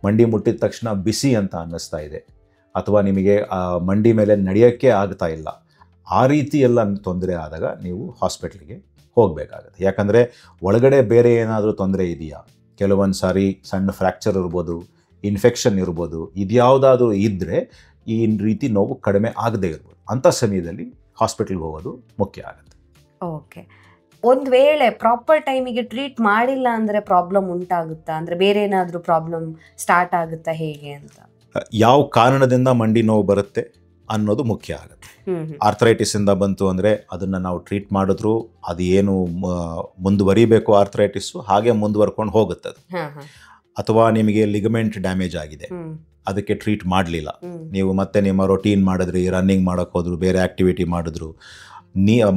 ಮಂಡಿ ಮುಟ್ಟಿದ ತಕ್ಷಣ ಬಿಸಿ ಅಂತ ಅನ್ನಿಸ್ತಾ ಇದೆ, ಅಥವಾ ನಿಮಗೆ ಮಂಡಿ ಮೇಲೆ ನಡೆಯೋಕ್ಕೆ ಆಗ್ತಾ ಇಲ್ಲ, ಆ ರೀತಿ ಎಲ್ಲ ತೊಂದರೆ ಆದಾಗ ನೀವು ಹಾಸ್ಪಿಟ್ಲಿಗೆ ಹೋಗಬೇಕಾಗತ್ತೆ. ಯಾಕಂದರೆ ಒಳಗಡೆ ಬೇರೆ ಏನಾದರೂ ತೊಂದರೆ ಇದೆಯಾ, ಕೆಲವೊಂದು ಸಾರಿ ಸಣ್ಣ ಫ್ರ್ಯಾಕ್ಚರ್ ಇರ್ಬೋದು, ಇನ್ಫೆಕ್ಷನ್ ಇರ್ಬೋದು, ಇದ್ಯಾವುದಾದ್ರೂ ಇದ್ದರೆ ಈ ರೀತಿ ನೋವು ಕಡಿಮೆ ಆಗದೇ ಇರ್ಬೋದು. ಅಂಥ ಸಮಯದಲ್ಲಿ ಹಾಸ್ಪಿಟ್ಲಿಗೆ ಹೋಗೋದು ಮುಖ್ಯ ಆಗುತ್ತೆ. ಓಕೆ, ಒಂದು ವೇಳೆ ಪ್ರಾಪರ್ ಟೈಮಿಗೆ ಟ್ರೀಟ್ ಮಾಡಿಲ್ಲ ಅಂದರೆ ಪ್ರಾಬ್ಲಮ್ ಉಂಟಾಗುತ್ತಾ? ಅಂದರೆ ಬೇರೆ ಏನಾದರೂ ಪ್ರಾಬ್ಲಮ್ ಸ್ಟಾರ್ಟ್ ಆಗುತ್ತಾ, ಹೇಗೆ ಅಂತ? ಯಾವ ಕಾರಣದಿಂದ ಮಂಡಿ ನೋವು ಬರುತ್ತೆ ಅನ್ನೋದು ಮುಖ್ಯ ಆಗುತ್ತೆ. ಆರ್ಥರೈಟಿಸಿಂದ ಬಂತು ಅಂದರೆ ಅದನ್ನು ನಾವು ಟ್ರೀಟ್ ಮಾಡಿದ್ರು ಅದು ಏನು ಮುಂದುವರಿಬೇಕು ಆರ್ಥರೈಟಿಸ್ಸು ಹಾಗೆ ಮುಂದುವರ್ಕೊಂಡು ಹೋಗುತ್ತೆ ಅದು. ಅಥವಾ ನಿಮಗೆ ಲಿಗಮೆಂಟ್ ಡ್ಯಾಮೇಜ್ ಆಗಿದೆ, ಅದಕ್ಕೆ ಟ್ರೀಟ್ ಮಾಡಲಿಲ್ಲ, ನೀವು ಮತ್ತೆ ನಿಮ್ಮ ರೊಟೀನ್ ಮಾಡಿದ್ರಿ, ರನ್ನಿಂಗ್ ಮಾಡೋಕ್ಕೆ ಹೋದ್ರು, ಬೇರೆ ಆ್ಯಕ್ಟಿವಿಟಿ ಮಾಡಿದ್ರು,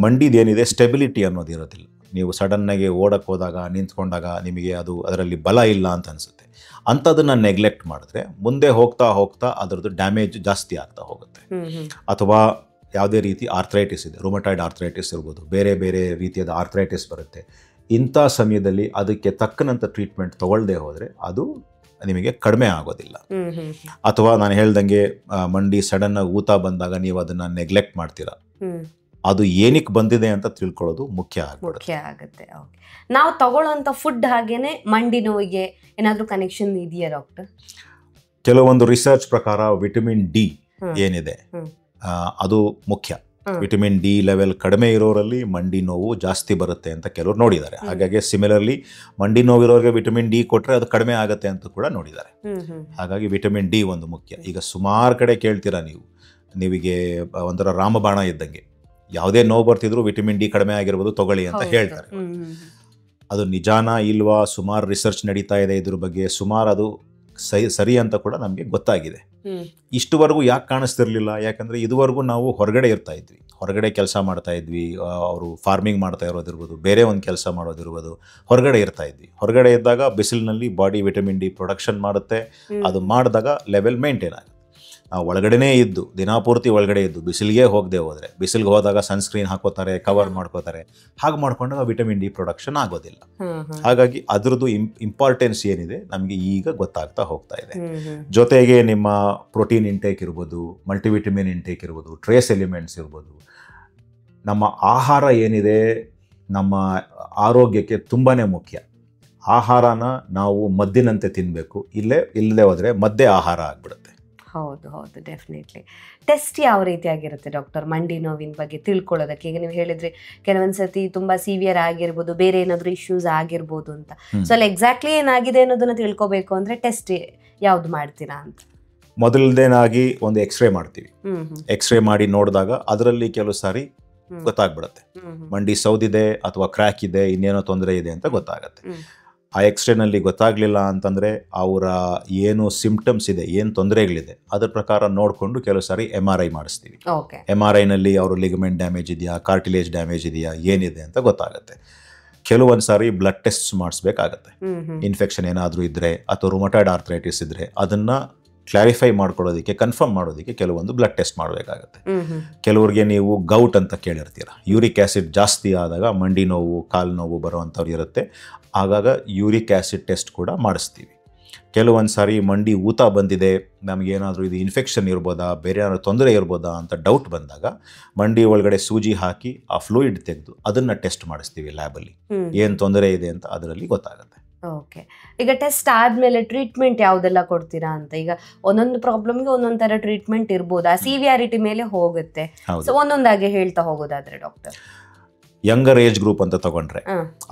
ಮಂಡಿದೇನಿದೆ ಸ್ಟೆಬಿಲಿಟಿ ಅನ್ನೋದು ಇರೋದಿಲ್ಲ. ನೀವು ಸಡನ್ನಾಗಿ ಓಡಕ್ಕೆ ಹೋದಾಗ, ನಿಂತ್ಕೊಂಡಾಗ ನಿಮಗೆ ಅದರಲ್ಲಿ ಬಲ ಇಲ್ಲ ಅಂತ ಅನಿಸುತ್ತೆ. ಅಂಥದನ್ನು ನೆಗ್ಲೆಕ್ಟ್ ಮಾಡಿದ್ರೆ ಮುಂದೆ ಹೋಗ್ತಾ ಹೋಗ್ತಾ ಅದರದ್ದು ಡ್ಯಾಮೇಜ್ ಜಾಸ್ತಿ ಆಗ್ತಾ ಹೋಗುತ್ತೆ. ಅಥವಾ ಯಾವುದೇ ರೀತಿ ಆರ್ಥ್ರೈಟಿಸ್ ಇದೆ, ರುಮಟಾಯ್ಡ್ ಆರ್ಥ್ರೈಟಿಸ್ ಇರ್ಬೋದು, ಬೇರೆ ಬೇರೆ ರೀತಿಯಾದ ಆರ್ಥ್ರೈಟಿಸ್ ಬರುತ್ತೆ. ಇಂಥ ಸಮಯದಲ್ಲಿ ಅದಕ್ಕೆ ತಕ್ಕನಂಥ ಟ್ರೀಟ್ಮೆಂಟ್ ತೊಗೊಳ್ಳದೆ ಹೋದರೆ ಅದು ನಿಮಗೆ ಕಡಿಮೆ ಆಗೋದಿಲ್ಲ. ಅಥವಾ ನಾನು ಹೇಳ್ದಂಗೆ ಮಂಡಿ ಸಡನ್ನಾಗಿ ಊತ ಬಂದಾಗ ನೀವು ಅದನ್ನು ನೆಗ್ಲೆಕ್ಟ್ ಮಾಡ್ತೀರಾ, ಅದು ಏನಕ್ಕೆ ಬಂದಿದೆ ಅಂತ ತಿಳ್ಕೊಳ್ಳೋದು ಮುಖ್ಯ ಆಗುತ್ತೆ. ನಾವು ತಗೊಳ್ಳೋಂಥ ಫುಡ್ ಹಾಗೇನೆ ಮಂಡಿ ನೋವಿಗೆ ಏನಾದರೂ ಕನೆಕ್ಷನ್ ಇದೆಯಾ ಡಾಕ್ಟರ್? ಕೆಲವೊಂದು ರಿಸರ್ಚ್ ಪ್ರಕಾರ ವಿಟಮಿನ್ ಡಿ ಏನಿದೆ ಅದು ಮುಖ್ಯ. ವಿಟಮಿನ್ ಡಿ ಲೆವೆಲ್ ಕಡಿಮೆ ಇರೋರಲ್ಲಿ ಮಂಡಿ ನೋವು ಜಾಸ್ತಿ ಬರುತ್ತೆ ಅಂತ ಕೆಲವರು ನೋಡಿದ್ದಾರೆ. ಹಾಗಾಗಿ ಸಿಮಿಲರ್ಲಿ ಮಂಡಿ ನೋವಿರೋರಿಗೆ ವಿಟಮಿನ್ ಡಿ ಕೊಟ್ಟರೆ ಅದು ಕಡಿಮೆ ಆಗುತ್ತೆ ಅಂತ ಕೂಡ ನೋಡಿದ್ದಾರೆ. ಹಾಗಾಗಿ ವಿಟಮಿನ್ ಡಿ ಒಂದು ಮುಖ್ಯ. ಈಗ ಸುಮಾರು ಕಡೆ ಕೇಳ್ತೀರಾ ನೀವು, ನೀವಿಗೆ ಒಂಥರ ರಾಮಬಾಣ ಇದ್ದಂಗೆ, ಯಾವುದೇ ನೋವು ಬರ್ತಿದ್ರು ವಿಟಮಿನ್ ಡಿ ಕಡಿಮೆ ಆಗಿರ್ಬೋದು ತಗೊಳ್ಳಿ ಅಂತ ಹೇಳ್ತಾರೆ. ಅದು ನಿಜಾನ ಇಲ್ವಾ? ಸುಮಾರು ರಿಸರ್ಚ್ ನಡೀತಾ ಇದೆ ಇದ್ರ ಬಗ್ಗೆ, ಸುಮಾರು ಅದು ಸರಿ ಅಂತ ಕೂಡ ನಮಗೆ ಗೊತ್ತಾಗಿದೆ. ಇಷ್ಟುವರೆಗೂ ಯಾಕೆ ಕಾಣಿಸ್ತಿರ್ಲಿಲ್ಲ? ಯಾಕಂದರೆ ಇದುವರೆಗೂ ನಾವು ಹೊರಗಡೆ ಇರ್ತಾ ಇದ್ವಿ, ಹೊರಗಡೆ ಕೆಲಸ ಮಾಡ್ತಾ ಇದ್ವಿ, ಅವರು ಫಾರ್ಮಿಂಗ್ ಮಾಡ್ತಾ ಇರೋದಿರ್ಬೋದು, ಬೇರೆ ಒಂದು ಕೆಲಸ ಮಾಡೋದಿರ್ಬೋದು, ಹೊರಗಡೆ ಇರ್ತಾ ಇದ್ವಿ. ಹೊರಗಡೆ ಇದ್ದಾಗ ಬಿಸಿಲಿನಲ್ಲಿ ಬಾಡಿ ವಿಟಮಿನ್ ಡಿ ಪ್ರೊಡಕ್ಷನ್ ಮಾಡುತ್ತೆ. ಅದು ಮಾಡಿದಾಗ ಲೆವೆಲ್ ಮೇಂಟೈನ್ ಆಗುತ್ತೆ. ನಾವು ಒಳಗಡೆನೇ ಇದ್ದು, ದಿನಾಪೂರ್ತಿ ಒಳಗಡೆ ಇದ್ದು ಬಿಸಿಲಿಗೆ ಹೋಗದೆ ಹೋದರೆ, ಬಿಸಿಲಿಗೆ ಹೋದಾಗ ಸನ್ಸ್ಕ್ರೀನ್ ಹಾಕೋತಾರೆ, ಕವರ್ ಮಾಡ್ಕೋತಾರೆ, ಹಾಗೆ ಮಾಡ್ಕೊಂಡಾಗ ವಿಟಮಿನ್ ಡಿ ಪ್ರೊಡಕ್ಷನ್ ಆಗೋದಿಲ್ಲ. ಹಾಗಾಗಿ ಅದರದ್ದು ಇಂಪಾರ್ಟೆನ್ಸ್ ಏನಿದೆ ನಮಗೆ ಈಗ ಗೊತ್ತಾಗ್ತಾ ಹೋಗ್ತಾ ಇದೆ. ಜೊತೆಗೆ ನಿಮ್ಮ ಪ್ರೋಟೀನ್ ಇಂಟೇಕ್ ಇರ್ಬೋದು, ಮಲ್ಟಿವಿಟಮಿನ್ ಇಂಟೇಕ್ ಇರ್ಬೋದು, ಟ್ರೇಸ್ ಎಲಿಮೆಂಟ್ಸ್ ಇರ್ಬೋದು, ನಮ್ಮ ಆಹಾರ ಏನಿದೆ ನಮ್ಮ ಆರೋಗ್ಯಕ್ಕೆ ತುಂಬಾ ಮುಖ್ಯ. ಆಹಾರನ ನಾವು ಮದ್ದಿನಂತೆ ತಿನ್ನಬೇಕು, ಇಲ್ಲದೆ ಹೋದರೆ ಮದ್ದೇ ಆಹಾರ ಆಗಿಬಿಡುತ್ತೆ. ಹೌದು, ಡೆಫಿನೆಟ್ಲಿ. ಟೆಸ್ಟ್ ಯಾವ ರೀತಿಯಾಗಿರುತ್ತೆ ಡಾಕ್ಟರ್ ಮಂಡಿ ನೋವಿನ ಬಗ್ಗೆ ತಿಳ್ಕೊಳ್ಳೋದಕ್ಕೆ? ಈಗ ನೀವು ಹೇಳಿದ್ರಿ ಕೆಲವೊಂದು ಸತಿ ತುಂಬ ಸಿವಿಯರ್ ಆಗಿರ್ಬೋದು, ಬೇರೆ ಏನಾದರೂ ಇಶ್ಯೂಸ್ ಆಗಿರ್ಬೋದು ಅಂತ. ಸೊ ಅಲ್ಲಿ ಎಕ್ಸಾಕ್ಟ್ಲಿ ಏನಾಗಿದೆ ಅನ್ನೋದನ್ನ ತಿಳ್ಕೊಬೇಕು ಅಂದರೆ ಟೆಸ್ಟ್ ಯಾವ್ದು ಮಾಡ್ತೀರಾ ಅಂತ? ಮೊದಲನೇದಾಗಿ ಒಂದು ಎಕ್ಸ್ರೇ ಮಾಡ್ತೀವಿ. ಎಕ್ಸ್ರೇ ಮಾಡಿ ನೋಡಿದಾಗ ಅದರಲ್ಲಿ ಕೆಲವು ಸಾರಿ ಗೊತ್ತಾಗ್ಬಿಡುತ್ತೆ, ಮಂಡಿ ಸೌದಿದೆ ಅಥವಾ ಕ್ರ್ಯಾಕ್ ಇದೆ, ಇನ್ನೇನೋ ತೊಂದರೆ ಇದೆ ಅಂತ ಗೊತ್ತಾಗುತ್ತೆ. ಆ ಎಕ್ಸ್ರೇನಲ್ಲಿ ಗೊತ್ತಾಗಲಿಲ್ಲ ಅಂತಂದರೆ ಅವರ ಏನು ಸಿಂಪ್ಟಮ್ಸ್ ಇದೆ, ಏನು ತೊಂದರೆಗಳಿದೆ ಅದ್ರ ಪ್ರಕಾರ ನೋಡಿಕೊಂಡು ಕೆಲವು ಸಾರಿ MRI ಮಾಡಿಸ್ತೀವಿ. MRIನಲ್ಲಿ ಅವರು ಲಿಗಮೆಂಟ್ ಡ್ಯಾಮೇಜ್ ಇದೆಯಾ, ಕಾರ್ಟಿಲೇಜ್ ಡ್ಯಾಮೇಜ್ ಇದೆಯಾ, ಏನಿದೆ ಅಂತ ಗೊತ್ತಾಗುತ್ತೆ. ಕೆಲವೊಂದು ಸಾರಿ ಬ್ಲಡ್ ಟೆಸ್ಟ್ ಮಾಡಿಸ್ಬೇಕಾಗತ್ತೆ. ಇನ್ಫೆಕ್ಷನ್ ಏನಾದರೂ ಇದ್ದರೆ ಅಥವಾ ರುಮಟಾಯ್ಡ್ ಆರ್ಥ್ರೈಟಿಸ್ ಇದ್ದರೆ ಅದನ್ನು ಕ್ಲಾರಿಫೈ ಮಾಡ್ಕೊಳ್ಳೋದಕ್ಕೆ, ಕನ್ಫರ್ಮ್ ಮಾಡೋದಕ್ಕೆ ಕೆಲವೊಂದು ಬ್ಲಡ್ ಟೆಸ್ಟ್ ಮಾಡಬೇಕಾಗತ್ತೆ. ಕೆಲವ್ರಿಗೆ ನೀವು ಗೌಟ್ ಅಂತ ಕೇಳಿರ್ತೀರ, ಯೂರಿಕ್ ಆ್ಯಸಿಡ್ ಜಾಸ್ತಿ ಆದಾಗ ಮಂಡಿ ನೋವು, ಕಾಲು ನೋವು ಬರುವಂಥವ್ರು ಇರುತ್ತೆ. ಆಗಾಗ ಯೂರಿಕ್ ಆ್ಯಸಿಡ್ ಟೆಸ್ಟ್ ಕೂಡ ಮಾಡಿಸ್ತೀವಿ. ಕೆಲವೊಂದು ಸಾರಿ ಮಂಡಿ ಊತ ಬಂದಿದೆ, ನಮಗೇನಾದರೂ ಇದು ಇನ್ಫೆಕ್ಷನ್ ಇರ್ಬೋದಾ, ಬೇರೆ ಏನಾದರೂ ತೊಂದರೆ ಇರ್ಬೋದಾ ಅಂತ ಡೌಟ್ ಬಂದಾಗ ಮಂಡಿ ಒಳಗಡೆ ಸೂಜಿ ಹಾಕಿ ಆ ಫ್ಲೂಯಿಡ್ ತೆಗೆದು ಅದನ್ನು ಟೆಸ್ಟ್ ಮಾಡಿಸ್ತೀವಿ ಲ್ಯಾಬಲ್ಲಿ, ಏನು ತೊಂದರೆ ಇದೆ ಅಂತ ಅದರಲ್ಲಿ ಗೊತ್ತಾಗುತ್ತೆ. ಓಕೆ, ಈಗ ಟೆಸ್ಟ್ ಆದಮೇಲೆ ಟ್ರೀಟ್ಮೆಂಟ್ ಯಾವುದೆಲ್ಲ ಕೊಡ್ತೀರಾ ಅಂತ? ಈಗ ಒಂದೊಂದು ಪ್ರಾಬ್ಲಮ್ಗೆ ಒಂದೊಂದು ಥರ ಟ್ರೀಟ್ಮೆಂಟ್ ಇರ್ಬೋದು, ಆ ಸಿವಿಯಾರಿಟಿ ಮೇಲೆ ಹೋಗುತ್ತೆ. ಸೊ ಒಂದೊಂದಾಗಿ ಹೇಳ್ತಾ ಹೋಗೋದಾದ್ರೆ ಡಾಕ್ಟರ್, ಯಂಗರ್ ಏಜ್ ಗ್ರೂಪ್ ಅಂತ ತಗೊಂಡ್ರೆ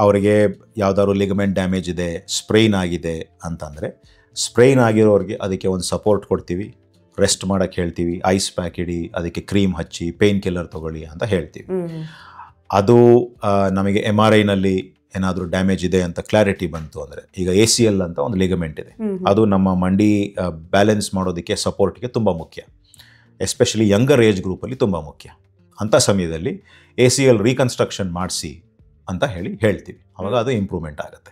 ಅವರಿಗೆ ಯಾವ್ದಾದ್ರು ಲಿಗಮೆಂಟ್ ಡ್ಯಾಮೇಜ್ ಇದೆ, ಸ್ಪ್ರೈನ್ ಆಗಿದೆ ಅಂತಂದರೆ, ಸ್ಪ್ರೈನ್ ಆಗಿರೋರಿಗೆ ಅದಕ್ಕೆ ಒಂದು ಸಪೋರ್ಟ್ ಕೊಡ್ತೀವಿ, ರೆಸ್ಟ್ ಮಾಡೋಕ್ಕೆ ಹೇಳ್ತೀವಿ, ಐಸ್ ಪ್ಯಾಕ್ ಇಡಿ, ಅದಕ್ಕೆ ಕ್ರೀಮ್ ಹಚ್ಚಿ, ಪೇಯ್ನ್ ಕಿಲ್ಲರ್ ತೊಗೊಳ್ಳಿ ಅಂತ ಹೇಳ್ತೀವಿ. ಅದು ನಮಗೆ MRIನಲ್ಲಿ ಏನಾದರೂ ಡ್ಯಾಮೇಜ್ ಇದೆ ಅಂತ ಕ್ಲಾರಿಟಿ ಬಂತು ಅಂದರೆ, ಈಗ ACL ಅಂತ ಒಂದು ಲಿಗಮೆಂಟ್ ಇದೆ, ಅದು ನಮ್ಮ ಮಂಡಿ ಬ್ಯಾಲೆನ್ಸ್ ಮಾಡೋದಕ್ಕೆ, ಸಪೋರ್ಟ್ಗೆ ತುಂಬ ಮುಖ್ಯ. ಎಸ್ಪೆಷಲಿ ಯಂಗರ್ ಏಜ್ ಗ್ರೂಪಲ್ಲಿ ತುಂಬ ಮುಖ್ಯ. ಅಂಥ ಸಮಯದಲ್ಲಿ ACL ರೀಕನ್ಸ್ಟ್ರಕ್ಷನ್ ಮಾಡಿಸಿ ಅಂತ ಹೇಳ್ತೀವಿ. ಆವಾಗ ಅದು ಇಂಪ್ರೂವ್ಮೆಂಟ್ ಆಗುತ್ತೆ.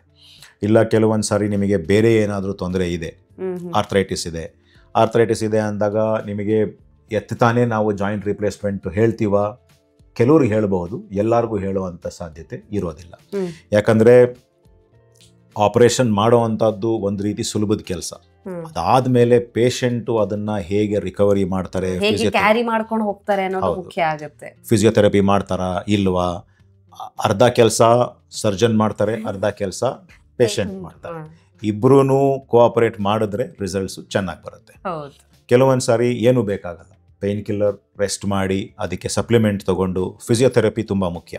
ಇಲ್ಲ ಕೆಲವೊಂದು ಸಾರಿ ನಿಮಗೆ ಬೇರೆ ಏನಾದರೂ ತೊಂದರೆ ಇದೆ, ಆರ್ಥ್ರೈಟಿಸ್ ಇದೆ ಅಂದಾಗ ನಿಮಗೆ ಎತ್ತಾನೇ ನಾವು ಜಾಯಿಂಟ್ ರಿಪ್ಲೇಸ್ಮೆಂಟ್ ಹೇಳ್ತೀವ, ಕೆಲವ್ರಿಗೆ ಹೇಳ್ಬೋದು, ಎಲ್ಲರಿಗೂ ಹೇಳುವಂಥ ಸಾಧ್ಯತೆ ಇರೋದಿಲ್ಲ. ಯಾಕಂದರೆ ಆಪರೇಷನ್ ಮಾಡೋವಂಥದ್ದು ಒಂದು ರೀತಿ ಸುಲಭದ ಕೆಲಸ. ಅದಾದ್ಮೇಲೆ ಪೇಷಂಟು ಅದನ್ನ ಹೇಗೆ ರಿಕವರಿ ಮಾಡ್ತಾರೆ, ಕ್ಯಾರಿ ಮಾಡ್ಕೊಂಡು ಹೋಗ್ತಾರೆ ಅನ್ನೋದು ಮುಖ್ಯ ಆಗುತ್ತೆ. ಫಿಸಿಯೋಥೆರಪಿ ಮಾಡ್ತಾರಾ ಇಲ್ವಾ, ಅರ್ಧ ಕೆಲಸ ಸರ್ಜನ್ ಮಾಡ್ತಾರೆ, ಅರ್ಧ ಕೆಲಸ ಪೇಷಂಟ್ ಮಾಡ್ತಾರೆ. ಇಬ್ಬರೂ ಕೋಆಪರೇಟ್ ಮಾಡಿದ್ರೆ ರಿಸಲ್ಟ್ಸು ಚೆನ್ನಾಗಿ ಬರುತ್ತೆ. ಕೆಲವೊಂದು ಸಾರಿ ಏನೂ ಬೇಕಾಗಲ್ಲ, ಪೇಯ್ನ್ ಕಿಲ್ಲರ್, ರೆಸ್ಟ್ ಮಾಡಿ, ಅದಕ್ಕೆ ಸಪ್ಲಿಮೆಂಟ್ ತೊಗೊಂಡು, ಫಿಸಿಯೋಥೆರಪಿ ತುಂಬ ಮುಖ್ಯ,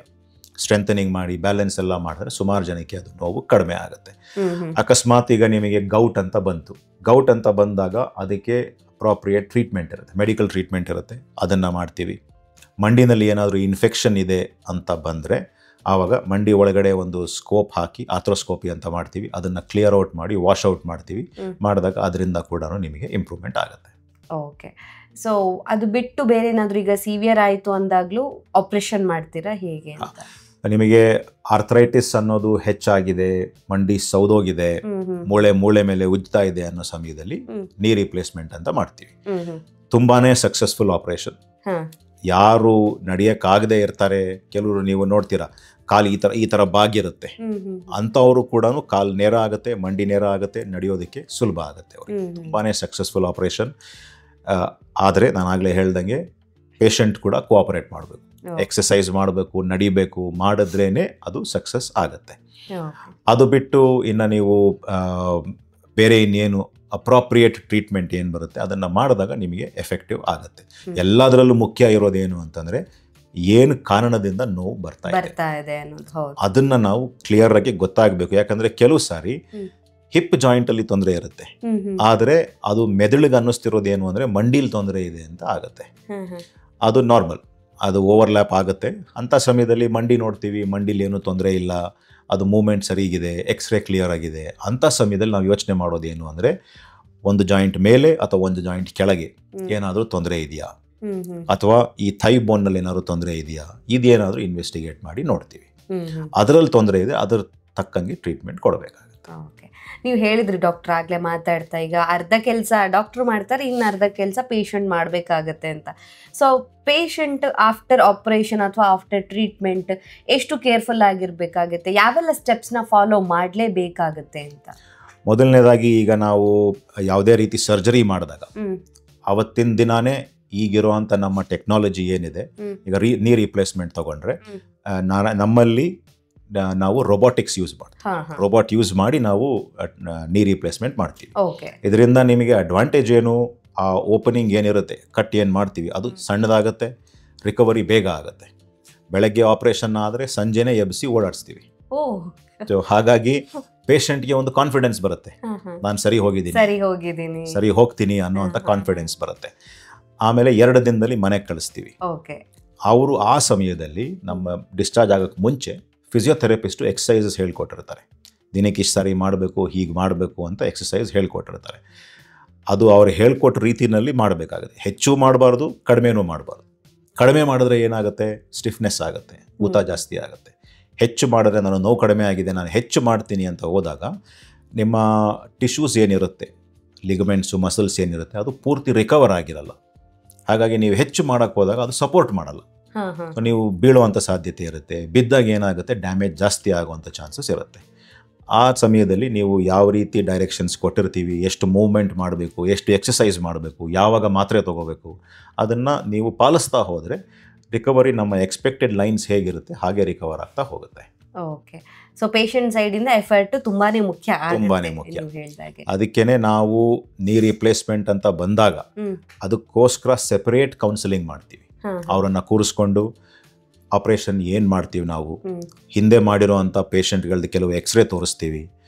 ಸ್ಟ್ರೆಂಥನಿಂಗ್ ಮಾಡಿ ಬ್ಯಾಲೆನ್ಸ್ ಎಲ್ಲ ಮಾಡಿದ್ರೆ ಸುಮಾರು ಜನಕ್ಕೆ ಅದು ನೋವು ಕಡಿಮೆ ಆಗುತ್ತೆ. ಅಕಸ್ಮಾತ್ ಈಗ ನಿಮಗೆ ಗೌಟ್ ಅಂತ ಬಂದಾಗ ಅದಕ್ಕೆ ಅಪ್ರಾಪ್ರಿಯೇಟ್ ಟ್ರೀಟ್ಮೆಂಟ್ ಇರುತ್ತೆ, ಮೆಡಿಕಲ್ ಟ್ರೀಟ್ಮೆಂಟ್ ಇರುತ್ತೆ, ಅದನ್ನು ಮಾಡ್ತೀವಿ. ಮಂಡಿನಲ್ಲಿ ಏನಾದರೂ ಇನ್ಫೆಕ್ಷನ್ ಇದೆ ಅಂತ ಬಂದರೆ ಆವಾಗ ಮಂಡಿ ಒಳಗಡೆ ಒಂದು ಸ್ಕೋಪ್ ಹಾಕಿ ಆಥ್ರೋಸ್ಕೋಪಿ ಅಂತ ಮಾಡ್ತೀವಿ, ಅದನ್ನು ಕ್ಲಿಯರ್ ಔಟ್ ಮಾಡಿ ವಾಶ್ ಔಟ್ ಮಾಡ್ತೀವಿ. ಮಾಡಿದಾಗ ಅದರಿಂದ ಕೂಡ ನಿಮಗೆ ಇಂಪ್ರೂವ್ಮೆಂಟ್ ಆಗುತ್ತೆ. ಓಕೆ. ಸೊ ಅದು ಬಿಟ್ಟು ಬೇರೆ ಏನಾದರೂ ಈಗ ಸಿವಿಯರ್ ಆಯಿತು ಅಂದಾಗಲೂ ಆಪ್ರೇಷನ್ ಮಾಡ್ತೀರಾ ಹೇಗೆ ಅಂತ? ನಿಮಗೆ ಆರ್ಥರೈಟಿಸ್ ಅನ್ನೋದು ಹೆಚ್ಚಾಗಿದೆ, ಮಂಡಿ ಸೌದೋಗಿದೆ, ಮೂಳೆ ಮೇಲೆ ಉಜ್ತಾ ಇದೆ ಅನ್ನೋ ಸಮಯದಲ್ಲಿ ನೀ ರಿಪ್ಲೇಸ್ಮೆಂಟ್ ಅಂತ ಮಾಡ್ತೀವಿ. ತುಂಬಾನೇ ಸಕ್ಸಸ್ಫುಲ್ ಆಪರೇಷನ್. ಯಾರು ನಡೆಯಕ್ಕಾಗದೇ ಇರ್ತಾರೆ, ಕೆಲವರು ನೀವು ನೋಡ್ತೀರಾ ಕಾಲು ಈ ಥರ ಬಾಗಿರುತ್ತೆ, ಅಂಥವರು ಕೂಡ ಕಾಲು ನೇರ ಆಗುತ್ತೆ, ಮಂಡಿ ನೇರ ಆಗುತ್ತೆ, ನಡೆಯೋದಕ್ಕೆ ಸುಲಭ ಆಗುತ್ತೆ ಅವ್ರಿಗೆ. ತುಂಬಾನೇ ಸಕ್ಸಸ್ಫುಲ್ ಆಪರೇಷನ್. ಆದರೆ ನಾನು ಆಗಲೇ ಹೇಳ್ದಂಗೆ ಪೇಷಂಟ್ ಕೂಡ ಕೋಆಪರೇಟ್ ಮಾಡಬೇಕು, ಎಕ್ಸಸೈಸ್ ಮಾಡಬೇಕು, ನಡಿಬೇಕು, ಮಾಡಿದ್ರೇ ಅದು ಸಕ್ಸಸ್ ಆಗುತ್ತೆ. ಅದು ಬಿಟ್ಟು ಇನ್ನು ನೀವು ಬೇರೆ ಇನ್ನೇನು ಅಪ್ರಾಪ್ರಿಯೇಟ್ ಟ್ರೀಟ್ಮೆಂಟ್ ಏನು ಬರುತ್ತೆ ಅದನ್ನು ಮಾಡಿದಾಗ ನಿಮಗೆ ಎಫೆಕ್ಟಿವ್ ಆಗುತ್ತೆ. ಎಲ್ಲದರಲ್ಲೂ ಮುಖ್ಯ ಇರೋದೇನು ಅಂತಂದರೆ ಏನು ಕಾರಣದಿಂದ ನೋವು ಬರ್ತಾ ಇದೆ ಅದನ್ನು ನಾವು ಕ್ಲಿಯರ್ ಆಗಿ ಗೊತ್ತಾಗಬೇಕು. ಯಾಕಂದರೆ ಕೆಲವು ಸಾರಿ ಹಿಪ್ ಜಾಯಿಂಟಲ್ಲಿ ತೊಂದರೆ ಇರುತ್ತೆ, ಆದರೆ ಅದು ಮೆದುಳಿಗೆ ಅನ್ನಿಸ್ತಿರೋದೇನು ಅಂದರೆ ಮಂಡಿಲಿ ತೊಂದರೆ ಇದೆ ಅಂತ ಆಗುತ್ತೆ. ಅದು ನಾರ್ಮಲ್, ಅದು ಓವರ್ಲ್ಯಾಪ್ ಆಗುತ್ತೆ. ಅಂಥ ಸಮಯದಲ್ಲಿ ಮಂಡಿ ನೋಡ್ತೀವಿ, ಮಂಡಿಲಿ ಏನೂ ತೊಂದರೆ ಇಲ್ಲ, ಅದು ಮೂಮೆಂಟ್ ಸರಿಗಿದೆ, ಎಕ್ಸ್ರೇ ಕ್ಲಿಯರ್ ಆಗಿದೆ. ಅಂಥ ಸಮಯದಲ್ಲಿ ನಾವು ಯೋಚನೆ ಮಾಡೋದೇನು ಅಂದರೆ ಒಂದು ಜಾಯಿಂಟ್ ಮೇಲೆ ಅಥವಾ ಒಂದು ಜಾಯಿಂಟ್ ಕೆಳಗೆ ಏನಾದರೂ ತೊಂದರೆ ಇದೆಯಾ, ಅಥವಾ ಈ ಥೈ ಬೋನ್ನಲ್ಲಿ ಏನಾದರೂ ತೊಂದರೆ ಇದೆಯಾ, ಇದೇನಾದರೂ ಇನ್ವೆಸ್ಟಿಗೇಟ್ ಮಾಡಿ ನೋಡ್ತೀವಿ. ಅದರಲ್ಲಿ ತೊಂದರೆ ಇದೆ, ಅದರ ತಕ್ಕಂಗೆ ಟ್ರೀಟ್ಮೆಂಟ್ ಕೊಡಬೇಕಾಗುತ್ತೆ. ಓಕೆ. ನೀವು ಹೇಳಿದ್ರಿ ಡಾಕ್ಟರ್ ಆಗಲೇ ಮಾತಾಡ್ತಾ, ಈಗ ಅರ್ಧ ಕೆಲಸ ಡಾಕ್ಟ್ರು ಮಾಡ್ತಾರೆ, ಇನ್ನು ಅರ್ಧ ಕೆಲಸ ಪೇಷಂಟ್ ಮಾಡಬೇಕಾಗತ್ತೆ ಅಂತ. ಸೊ ಪೇಷಂಟ್ ಆಫ್ಟರ್ ಆಪರೇಷನ್ ಅಥವಾ ಆಫ್ಟರ್ ಟ್ರೀಟ್ಮೆಂಟ್ ಎಷ್ಟು ಕೇರ್ಫುಲ್ ಆಗಿರಬೇಕಾಗುತ್ತೆ, ಯಾವೆಲ್ಲ ಸ್ಟೆಪ್ಸ್ನ ಫಾಲೋ ಮಾಡಲೇಬೇಕಾಗತ್ತೆ ಅಂತ? ಮೊದಲನೇದಾಗಿ ಈಗ ನಾವು ಯಾವುದೇ ರೀತಿ ಸರ್ಜರಿ ಮಾಡಿದಾಗ ಅವತ್ತಿನ ದಿನಾನೇ ಈಗಿರುವಂಥ ನಮ್ಮ ಟೆಕ್ನಾಲಜಿ ಏನಿದೆ, ಈಗ ನೀ ರಿಪ್ಲೇಸ್ಮೆಂಟ್ ತಗೊಂಡ್ರೆ ನಮ್ಮಲ್ಲಿ ನಾವು ರೋಬೋಟಿಕ್ಸ್ ಯೂಸ್ ಮಾಡ್ತೀವಿ. ರೋಬೋಟ್ ಯೂಸ್ ಮಾಡಿ ನಾವು ನೀ ರಿಪ್ಲೇಸ್ಮೆಂಟ್ ಮಾಡ್ತೀವಿ. ಇದರಿಂದ ನಿಮಗೆ ಅಡ್ವಾಂಟೇಜ್ ಏನು, ಆ ಓಪನಿಂಗ್ ಏನಿರುತ್ತೆ, ಕಟ್ ಏನು ಮಾಡ್ತೀವಿ ಅದು ಸಣ್ಣದಾಗುತ್ತೆ, ರಿಕವರಿ ಬೇಗ ಆಗುತ್ತೆ. ಬೆಳಗ್ಗೆ ಆಪರೇಷನ್ ಆದರೆ ಸಂಜೆನೇ ಎಬ್ಬಿಸಿ ಓಡಾಡಿಸ್ತೀವಿ. ಸೊ ಹಾಗಾಗಿ ಪೇಷಂಟ್ಗೆ ಒಂದು ಕಾನ್ಫಿಡೆನ್ಸ್ ಬರುತ್ತೆ, ನಾನು ಸರಿ ಹೋಗ್ತೀನಿ ಅನ್ನೋಂಥ ಕಾನ್ಫಿಡೆನ್ಸ್ ಬರುತ್ತೆ. ಆಮೇಲೆ 2 ದಿನದಲ್ಲಿ ಮನೆಗೆ ಕಳಿಸ್ತೀವಿ. ಅವರು ಆ ಸಮಯದಲ್ಲಿ ನಮ್ಮ ಡಿಸ್ಚಾರ್ಜ್ ಆಗೋಕ್ಕೆ ಮುಂಚೆ ಫಿಸಿಯೋಥೆರಪಿಸ್ಟು ಎಕ್ಸಸೈಸಸ್ ಹೇಳ್ಕೊಟ್ಟಿರ್ತಾರೆ, ದಿನಕ್ಕೆ ಇಷ್ಟು ಸಾರಿ ಮಾಡಬೇಕು, ಹೀಗೆ ಮಾಡಬೇಕು ಅಂತ ಎಕ್ಸಸೈಸ್ ಹೇಳ್ಕೊಟ್ಟಿರ್ತಾರೆ. ಅದು ಅವ್ರು ಹೇಳ್ಕೊಟ್ಟ ರೀತಿಯಲ್ಲಿ ಮಾಡಬೇಕಾಗುತ್ತೆ. ಹೆಚ್ಚು ಮಾಡಬಾರ್ದು, ಕಡಿಮೆನೂ ಮಾಡಬಾರ್ದು. ಕಡಿಮೆ ಮಾಡಿದ್ರೆ ಏನಾಗುತ್ತೆ, ಸ್ಟಿಫ್ನೆಸ್ ಆಗುತ್ತೆ, ಊತ ಜಾಸ್ತಿ ಆಗುತ್ತೆ. ಹೆಚ್ಚು ಮಾಡಿದ್ರೆ ನಾನು ನೋವು ಕಡಿಮೆ ಆಗಿದೆ, ನಾನು ಹೆಚ್ಚು ಮಾಡ್ತೀನಿ ಅಂತ ಹೋದಾಗ ನಿಮ್ಮ ಟಿಶ್ಯೂಸ್ ಏನಿರುತ್ತೆ, ಲಿಗಮೆಂಟ್ಸು, ಮಸಲ್ಸ್ ಏನಿರುತ್ತೆ, ಅದು ಪೂರ್ತಿ ರಿಕವರ್ ಆಗಿರಲ್ಲ. ಹಾಗಾಗಿ ನೀವು ಹೆಚ್ಚು ಮಾಡೋಕ್ಕೆ ಹೋದಾಗ ಅದು ಸಪೋರ್ಟ್ ಮಾಡಲ್ಲ, ನೀವು ಬೀಳುವಂಥ ಸಾಧ್ಯತೆ ಇರುತ್ತೆ. ಬಿದ್ದಾಗ ಏನಾಗುತ್ತೆ, ಡ್ಯಾಮೇಜ್ ಜಾಸ್ತಿ ಆಗುವಂಥ ಚಾನ್ಸಸ್ ಇರುತ್ತೆ. ಆ ಸಮಯದಲ್ಲಿ ನೀವು ಯಾವ ರೀತಿ ಡೈರೆಕ್ಷನ್ಸ್ ಕೊಟ್ಟಿರ್ತೀವಿ, ಎಷ್ಟು ಮೂವ್ಮೆಂಟ್ ಮಾಡಬೇಕು, ಎಷ್ಟು ಎಕ್ಸಸೈಸ್ ಮಾಡಬೇಕು, ಯಾವಾಗ ಮಾತ್ರೆ ತೊಗೋಬೇಕು, ಅದನ್ನು ನೀವು ಪಾಲಿಸ್ತಾ ಹೋದರೆ ರಿಕವರಿ ನಮ್ಮ ಎಕ್ಸ್ಪೆಕ್ಟೆಡ್ ಲೈನ್ಸ್ ಹೇಗಿರುತ್ತೆ ಹಾಗೆ ರಿಕವರ್ ಆಗ್ತಾ ಹೋಗುತ್ತೆ. ಓಕೆ. ಸೊ ಪೇಷಂಟ್ ಸೈಡಿಂದ ಎಫರ್ಟ್ ತುಂಬಾನೇ ಮುಖ್ಯ. ಅದಕ್ಕೇನೆ ನಾವು ನೀ ರಿಪ್ಲೇಸ್ಮೆಂಟ್ ಅಂತ ಬಂದಾಗ ಅದಕ್ಕೋಸ್ಕರ ಸೆಪರೇಟ್ ಕೌನ್ಸಿಲಿಂಗ್ ಮಾಡ್ತೀವಿ. ಅವರನ್ನು ಕೂರಿಸ್ಕೊಂಡು ಆಪರೇಷನ್ ಏನು ಮಾಡ್ತೀವಿ ನಾವು, ಹಿಂದೆ ಮಾಡಿರೋ ಅಂಥ ಪೇಷಂಟ್ಗಳದ್ದು ಕೆಲವು ಎಕ್ಸ್ರೇ ತೋರಿಸ್ತೀವಿ.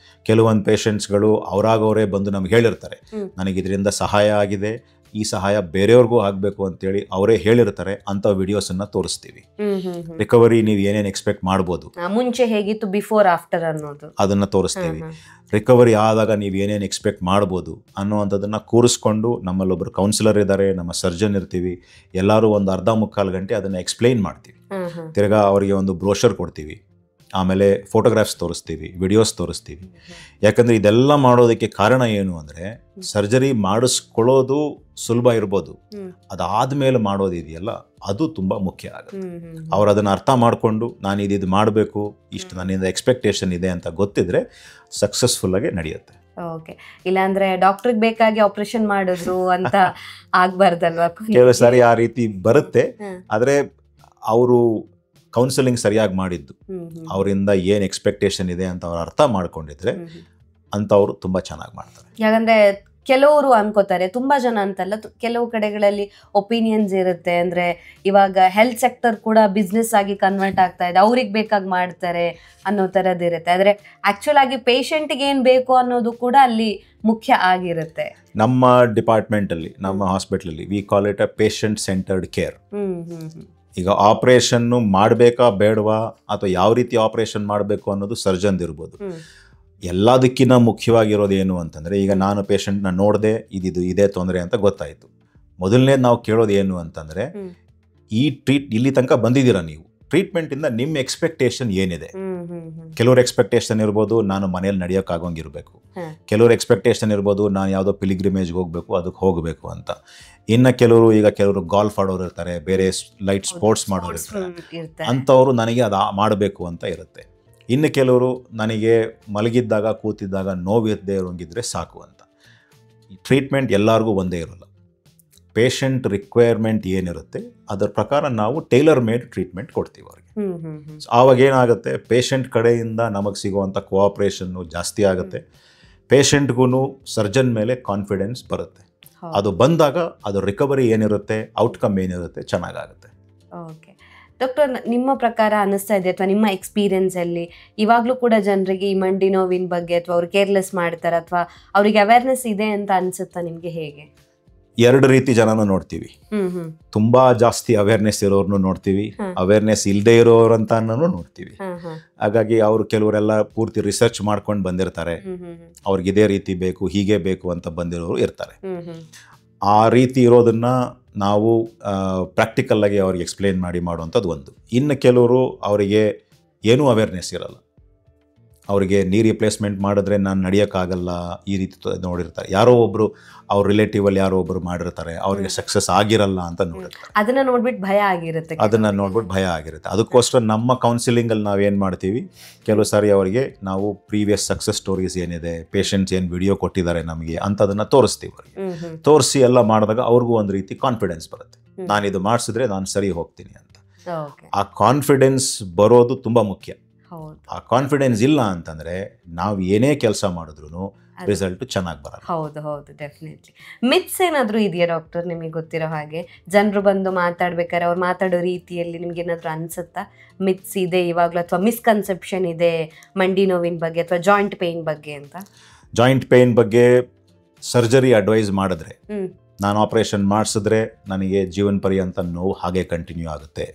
ಕೆಲವೊಂದು ಪೇಷಂಟ್ಸ್ಗಳು ಅವರಾಗವರೇ ಬಂದು ನಮ್ಗೆ ಹೇಳಿರ್ತಾರೆ, ನನಗೆ ಇದರಿಂದ ಸಹಾಯ ಆಗಿದೆ, ಈ ಸಹಾಯ ಬೇರೆಯವ್ರಿಗೂ ಆಗಬೇಕು ಅಂತೇಳಿ ಅವರೇ ಹೇಳಿರ್ತಾರೆ. ಅಂಥ ವಿಡಿಯೋಸನ್ನು ತೋರಿಸ್ತೀವಿ. ರಿಕವರಿ ನೀವು ಏನೇನು ಎಕ್ಸ್ಪೆಕ್ಟ್ ಮಾಡ್ಬೋದು, ಮುಂಚೆ ಹೇಗಿತ್ತು, ಬಿಫೋರ್ ಆಫ್ಟರ್ ಅನ್ನೋದು ಅದನ್ನು ತೋರಿಸ್ತೀವಿ. ರಿಕವರಿ ಆದಾಗ ನೀವು ಏನೇನು ಎಕ್ಸ್ಪೆಕ್ಟ್ ಮಾಡ್ಬೋದು ಅನ್ನೋವಂಥದ್ದನ್ನು ಕೂರಿಸ್ಕೊಂಡು, ನಮ್ಮಲ್ಲೊಬ್ಬರು ಕೌನ್ಸಿಲರ್ ಇದ್ದಾರೆ, ನಮ್ಮ ಸರ್ಜನ್ ಇರ್ತೀವಿ, ಎಲ್ಲರೂ ಒಂದು ಅರ್ಧ ಮುಕ್ಕಾಲು ಗಂಟೆ ಅದನ್ನು ಎಕ್ಸ್ಪ್ಲೈನ್ ಮಾಡ್ತೀವಿ. ತಿರ್ಗಾ ಅವರಿಗೆ ಒಂದು ಬ್ರೋಷರ್ ಕೊಡ್ತೀವಿ, ಆಮೇಲೆ ಫೋಟೋಗ್ರಾಫ್ಸ್ ತೋರಿಸ್ತೀವಿ, ವಿಡಿಯೋಸ್ ತೋರಿಸ್ತೀವಿ. ಯಾಕಂದರೆ ಇದೆಲ್ಲ ಮಾಡೋದಕ್ಕೆ ಕಾರಣ ಏನು ಅಂದರೆ, ಸರ್ಜರಿ ಮಾಡಿಸ್ಕೊಳ್ಳೋದು ಸುಲಭ ಇರ್ಬೋದು, ಅದಾದಮೇಲೆ ಮಾಡೋದಿದೆಯಲ್ಲ ಅದು ತುಂಬ ಮುಖ್ಯ ಆಗುತ್ತೆ. ಅವ್ರು ಅದನ್ನು ಅರ್ಥ ಮಾಡಿಕೊಂಡು ನಾನು ಇದು ಮಾಡಬೇಕು, ಇಷ್ಟು ನನ್ನಿಂದ ಎಕ್ಸ್ಪೆಕ್ಟೇಷನ್ ಇದೆ ಅಂತ ಗೊತ್ತಿದ್ರೆ ಸಕ್ಸಸ್ಫುಲ್ಲಾಗಿ ನಡೆಯುತ್ತೆ. ಓಕೆ. ಇಲ್ಲಾಂದ್ರೆ ಡಾಕ್ಟ್ರಿಗೆ ಬೇಕಾಗಿ ಆಪರೇಷನ್ ಮಾಡಿದ್ರು ಅಂತ ಆಗಬಾರ್ದಲ್ವಾ? ಕೆಲವು ಸಾರಿ ಆ ರೀತಿ ಬರುತ್ತೆ, ಆದರೆ ಅವರು ಕೌನ್ಸಿಲಿಂಗ್ ಸರಿಯಾಗಿ ಮಾಡಿದ್ದು, ಅವರಿಂದ ಏನು ಎಕ್ಸ್ಪೆಕ್ಟೇಷನ್ ಇದೆ ಅಂತ ಅವ್ರು ಅರ್ಥ ಮಾಡ್ಕೊಂಡಿದ್ರೆ ಅಂಥವ್ರು ತುಂಬ ಚೆನ್ನಾಗಿ ಮಾಡ್ತಾರೆ. ಯಾಕಂದರೆ ಕೆಲವರು ಅನ್ಕೋತಾರೆ, ತುಂಬ ಜನ ಅಂತಲ್ಲ, ಕೆಲವು ಕಡೆಗಳಲ್ಲಿ ಒಪಿನಿಯನ್ಸ್ ಇರುತ್ತೆ. ಅಂದರೆ ಇವಾಗ ಹೆಲ್ತ್ ಸೆಕ್ಟರ್ ಕೂಡ ಬಿಸ್ನೆಸ್ ಆಗಿ ಕನ್ವರ್ಟ್ ಆಗ್ತಾ ಇದೆ, ಅವ್ರಿಗೆ ಬೇಕಾಗಿ ಮಾಡ್ತಾರೆ ಅನ್ನೋ ಥರದ್ದಿರುತ್ತೆ. ಆದರೆ ಆ್ಯಕ್ಚುಲ್ ಆಗಿ ಪೇಷಂಟ್ಗೆ ಏನು ಬೇಕು ಅನ್ನೋದು ಕೂಡ ಅಲ್ಲಿ ಮುಖ್ಯ ಆಗಿರುತ್ತೆ. ನಮ್ಮ ಡಿಪಾರ್ಟ್ಮೆಂಟಲ್ಲಿ, ನಮ್ಮ ಹಾಸ್ಪಿಟ್ಲಲ್ಲಿ we call it a patient centred care. ಈಗ ಆಪರೇಷನ್ನು ಮಾಡಬೇಕಾ ಬೇಡವಾ ಅಥವಾ ಯಾವ ರೀತಿ ಆಪರೇಷನ್ ಮಾಡಬೇಕು ಅನ್ನೋದು ಸರ್ಜನ್ದಿರ್ಬೋದು. ಎಲ್ಲದಕ್ಕಿಂತ ಮುಖ್ಯವಾಗಿರೋದು ಏನು ಅಂತಂದರೆ, ಈಗ ನಾನು ಪೇಷಂಟ್ನ ನೋಡಿದೆ, ಇದೇ ತೊಂದರೆ ಅಂತ ಗೊತ್ತಾಯಿತು. ಮೊದಲನೇದು ನಾವು ಕೇಳೋದು ಏನು ಅಂತಂದರೆ, ಇಲ್ಲಿ ತನಕ ಬಂದಿದ್ದೀರಾ ನೀವು, ಟ್ರೀಟ್ಮೆಂಟಿಂದ ನಿಮ್ಮ ಎಕ್ಸ್ಪೆಕ್ಟೇಷನ್ ಏನಿದೆ. ಕೆಲವ್ರ ಎಕ್ಸ್ಪೆಕ್ಟೇಷನ್ ಇರ್ಬೋದು ನಾನು ಮನೇಲಿ ನಡೆಯೋಕ್ಕಾಗೋಂಗಿರಬೇಕು, ಕೆಲವ್ರ ಎಕ್ಸ್ಪೆಕ್ಟೇಷನ್ ಇರ್ಬೋದು ನಾನು ಯಾವುದೋ ಪಿಲಿಗ್ರಿಮೇಜ್ಗೆ ಹೋಗಬೇಕು, ಅದಕ್ಕೆ ಹೋಗಬೇಕು ಅಂತ. ಇನ್ನು ಕೆಲವರು ಗಾಲ್ಫ್ ಆಡೋರು ಇರ್ತಾರೆ, ಬೇರೆ ಲೈಟ್ ಸ್ಪೋರ್ಟ್ಸ್ ಮಾಡೋರು ಇರ್ತಾರೆ, ಅಂಥವರು ನನಗೆ ಅದು ಮಾಡಬೇಕು ಅಂತ ಇರುತ್ತೆ. ಇನ್ನು ಕೆಲವರು ನನಗೆ ಮಲಗಿದ್ದಾಗ ಕೂತಿದ್ದಾಗ ನೋವಿರದೇ ಇರೋಂಗಿದ್ರೆ ಸಾಕು ಅಂತ. ಟ್ರೀಟ್ಮೆಂಟ್ ಎಲ್ಲರಿಗೂ ಒಂದೇ ಇರೋಲ್ಲ. ಪೇಷಂಟ್ ರಿಕ್ವೈರ್ಮೆಂಟ್ ಏನಿರುತ್ತೆ ಅದರ ಪ್ರಕಾರ ನಾವು ಟೈಲರ್ ಮೇಡ್ ಟ್ರೀಟ್ಮೆಂಟ್ ಕೊಡ್ತೀವಿ ಅವ್ರಿಗೆ. ಆವಾಗ ಏನಾಗುತ್ತೆ, ಪೇಷಂಟ್ ಕಡೆಯಿಂದ ನಮಗೆ ಸಿಗುವಂಥ ಕೋಆಪ್ರೇಷನ್ನು ಜಾಸ್ತಿ ಆಗುತ್ತೆ, ಪೇಷಂಟ್ಗೂ ಸರ್ಜನ್ ಮೇಲೆ ಕಾನ್ಫಿಡೆನ್ಸ್ ಬರುತ್ತೆ. ಅದು ಬಂದಾಗ ಅದು ರಿಕವರಿ ಏನಿರುತ್ತೆ, ಔಟ್ಕಮ್ ಏನಿರುತ್ತೆ ಚೆನ್ನಾಗಾಗುತ್ತೆ. ಓಕೆ ಡಾಕ್ಟರ್, ನಿಮ್ಮ ಪ್ರಕಾರ ಅನ್ನಿಸ್ತಾ ಇದೆ ಅಥವಾ ನಿಮ್ಮ ಎಕ್ಸ್ಪೀರಿಯನ್ಸಲ್ಲಿ ಇವಾಗಲೂ ಕೂಡ ಜನರಿಗೆ ಈ ಮಂಡಿ ನೋವಿನ ಬಗ್ಗೆ ಅಥವಾ ಅವ್ರು ಕೇರ್ಲೆಸ್ ಮಾಡ್ತಾರೆ ಅಥವಾ ಅವ್ರಿಗೆ ಅವೇರ್ನೆಸ್ ಇದೆ ಅಂತ ಅನಿಸುತ್ತಾ ನಿಮಗೆ? ಹೇಗೆ? ಎರಡು ರೀತಿ ಜನನ ನೋಡ್ತೀವಿ. ತುಂಬಾ ಜಾಸ್ತಿ ಅವೇರ್ನೆಸ್ ಇರೋರ್ನು ನೋಡ್ತೀವಿ, ಅವೇರ್ನೆಸ್ ಇಲ್ಲದೆ ಇರೋರಂತ ನೋಡ್ತೀವಿ. ಹಾಗಾಗಿ ಕೆಲವರೆಲ್ಲ ಪೂರ್ತಿ ರಿಸರ್ಚ್ ಮಾಡ್ಕೊಂಡು ಬಂದಿರ್ತಾರೆ, ಅವ್ರಿಗೆ ಇದೇ ರೀತಿ ಬೇಕು ಹೀಗೆ ಬೇಕು ಅಂತ ಬಂದಿರೋರು ಇರ್ತಾರೆ. ಆ ರೀತಿ ಇರೋದನ್ನ ನಾವು ಪ್ರಾಕ್ಟಿಕಲ್ ಆಗಿ ಅವ್ರಿಗೆ ಎಕ್ಸ್ಪ್ಲೇನ್ ಮಾಡುವಂಥದ್ದು ಒಂದು. ಇನ್ನು ಕೆಲವರು ಅವರಿಗೆ ಏನೂ ಅವೇರ್ನೆಸ್ ಇರಲ್ಲ, ಅವರಿಗೆ ನೀ ರಿಪ್ಲೇಸ್ಮೆಂಟ್ ಮಾಡಿದ್ರೆ ನಾನು ನಡೆಯೋಕ್ಕಾಗಲ್ಲ ಈ ರೀತಿ ನೋಡಿರ್ತಾರೆ. ಯಾರೋ ಒಬ್ಬರು ಅವ್ರ ರಿಲೇಟಿವಲ್ಲಿ ಯಾರೋ ಒಬ್ಬರು ಮಾಡಿರ್ತಾರೆ, ಅವ್ರಿಗೆ ಸಕ್ಸಸ್ ಆಗಿರಲ್ಲ ಅಂತ ನೋಡಿರ್ತಾರೆ. ಅದನ್ನು ನೋಡ್ಬಿಟ್ಟು ಭಯ ಆಗಿರುತ್ತೆ. ಅದಕ್ಕೋಸ್ಕರ ನಮ್ಮ ಕೌನ್ಸಿಲಿಂಗಲ್ಲಿ ನಾವೇನು ಮಾಡ್ತೀವಿ, ಕೆಲವು ಸಾರಿ ಅವರಿಗೆ ನಾವು ಪ್ರೀವಿಯಸ್ ಸಕ್ಸಸ್ ಸ್ಟೋರೀಸ್ ಏನಿದೆ, ಪೇಷಂಟ್ಸ್ ಏನು ವಿಡಿಯೋ ಕೊಟ್ಟಿದ್ದಾರೆ ನಮಗೆ ಅಂಥದನ್ನು ತೋರಿಸ್ತೀವಿ. ಅವರಿಗೆ ತೋರಿಸಿ ಎಲ್ಲ ಮಾಡಿದಾಗ ಅವ್ರಿಗೂ ಒಂದು ರೀತಿ ಕಾನ್ಫಿಡೆನ್ಸ್ ಬರುತ್ತೆ, ನಾನಿದು ಮಾಡಿಸಿದ್ರೆ ನಾನು ಸರಿ ಹೋಗ್ತೀನಿ ಅಂತ. ಆ ಕಾನ್ಫಿಡೆನ್ಸ್ ಬರೋದು ತುಂಬ ಮುಖ್ಯ. ಆ ಕಾನ್ಫಿಡೆನ್ಸ್ ಇಲ್ಲ ಅಂತಂದ್ರೆ ನಾವು ಏನೇ ಕೆಲಸ ಮಾಡಿದ್ರು ರಿಸಲ್ಟ್ ಚೆನ್ನಾಗಿ ಬರಲ್ಲ. ಹೌದು ಡೆಫಿನೆಟ್ಲಿ. ಮಿತ್ಸ್ ಏನಾದರೂ ಇದೆಯಾ ಡಾಕ್ಟರ್ ನಿಮಗೆ ಗೊತ್ತಿರೋ ಹಾಗೆ? ಜನರು ಬಂದು ಮಾತಾಡ್ಬೇಕಾದ್ರೆ ಅವ್ರು ಮಾತಾಡೋ ರೀತಿಯಲ್ಲಿ ನಿಮ್ಗೆ ಏನಾದರೂ ಅನ್ಸುತ್ತಾ ಮಿತ್ಸ್ ಇದೆ ಇವಾಗಲೂ, ಅಥವಾ ಮಿಸ್ಕನ್ಸೆಪ್ಷನ್ ಇದೆ ಮಂಡಿ ನೋವಿನ ಬಗ್ಗೆ ಅಥವಾ ಜಾಯಿಂಟ್ ಪೇನ್ ಬಗ್ಗೆ ಅಂತ? ಜಾಯಿಂಟ್ ಪೇನ್ ಬಗ್ಗೆ ಸರ್ಜರಿ ಅಡ್ವೈಸ್ ಮಾಡಿದ್ರೆ, ನಾನು ಆಪರೇಷನ್ ಮಾಡಿಸಿದ್ರೆ ನನಗೆ ಜೀವನ ಪರ್ಯಂತ ನೋವು ಹಾಗೆ ಕಂಟಿನ್ಯೂ ಆಗುತ್ತೆ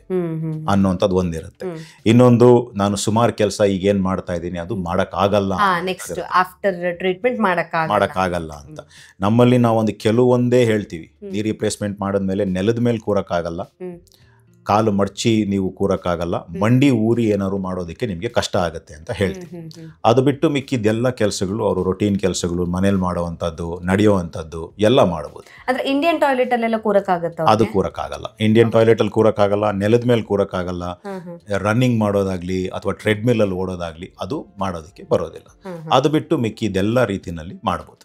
ಅನ್ನೋಂಥದ್ದು ಒಂದಿರುತ್ತೆ. ಇನ್ನೊಂದು, ನಾನು ಸುಮಾರು ಕೆಲಸ ಈಗೇನು ಮಾಡ್ತಾ ಇದ್ದೀನಿ ಅದು ಮಾಡೋಕ್ಕಾಗಲ್ಲ, ಆಫ್ಟರ್ ಟ್ರೀಟ್ಮೆಂಟ್ ಮಾಡೋಕ್ಕಾಗಲ್ಲ ಅಂತ. ನಮ್ಮಲ್ಲಿ ನಾವು ಕೆಲವೊಂದೇ ಹೇಳ್ತೀವಿ, ನೀ ರಿಪ್ಲೇಸ್ಮೆಂಟ್ ಮಾಡಿದ್ಮೇಲೆ ನೆಲದ ಮೇಲೆ ಕೂರಕ್ಕಾಗಲ್ಲ, ಕಾಲು ಮಡ್ಚಿ ನೀವು ಕೂರಕ್ಕಾಗಲ್ಲ, ಮಂಡಿ ಊರಿ ಏನಾದ್ರು ಮಾಡೋದಕ್ಕೆ ನಿಮಗೆ ಕಷ್ಟ ಆಗುತ್ತೆ ಅಂತ ಹೇಳ್ತೀವಿ. ಅದು ಬಿಟ್ಟು ಮಿಕ್ಕಿದ್ದೆಲ್ಲ ಕೆಲಸಗಳು, ಅವರು ರೊಟೀನ್ ಕೆಲಸಗಳು, ಮನೇಲಿ ಮಾಡುವಂಥದ್ದು, ನಡೆಯುವಂಥದ್ದು ಎಲ್ಲ ಮಾಡ್ಬೋದು. ಅಂದ್ರೆ ಇಂಡಿಯನ್ ಟಾಯ್ಲೆಟ್ ಅಲ್ಲೆಲ್ಲ ಕೂರಕ್ಕಾಗತ್ತ? ಅದು ಕೂರಕ್ಕಾಗಲ್ಲ. ಇಂಡಿಯನ್ ಟಾಯ್ಲೆಟ್ ಅಲ್ಲಿ ಕೂರಕ್ಕಾಗಲ್ಲ, ನೆಲದ ಮೇಲೆ ಕೂರಕ್ಕಾಗಲ್ಲ, ರನ್ನಿಂಗ್ ಮಾಡೋದಾಗ್ಲಿ ಅಥವಾ ಟ್ರೆಡ್ಮಿಲ್ ಅಲ್ಲಿ ಓಡೋದಾಗ್ಲಿ ಅದು ಮಾಡೋದಕ್ಕೆ ಬರೋದಿಲ್ಲ. ಅದು ಬಿಟ್ಟು ಮಿಕ್ಕಿದ್ದೆಲ್ಲ ರೀತಿನಲ್ಲಿ ಮಾಡ್ಬೋದು,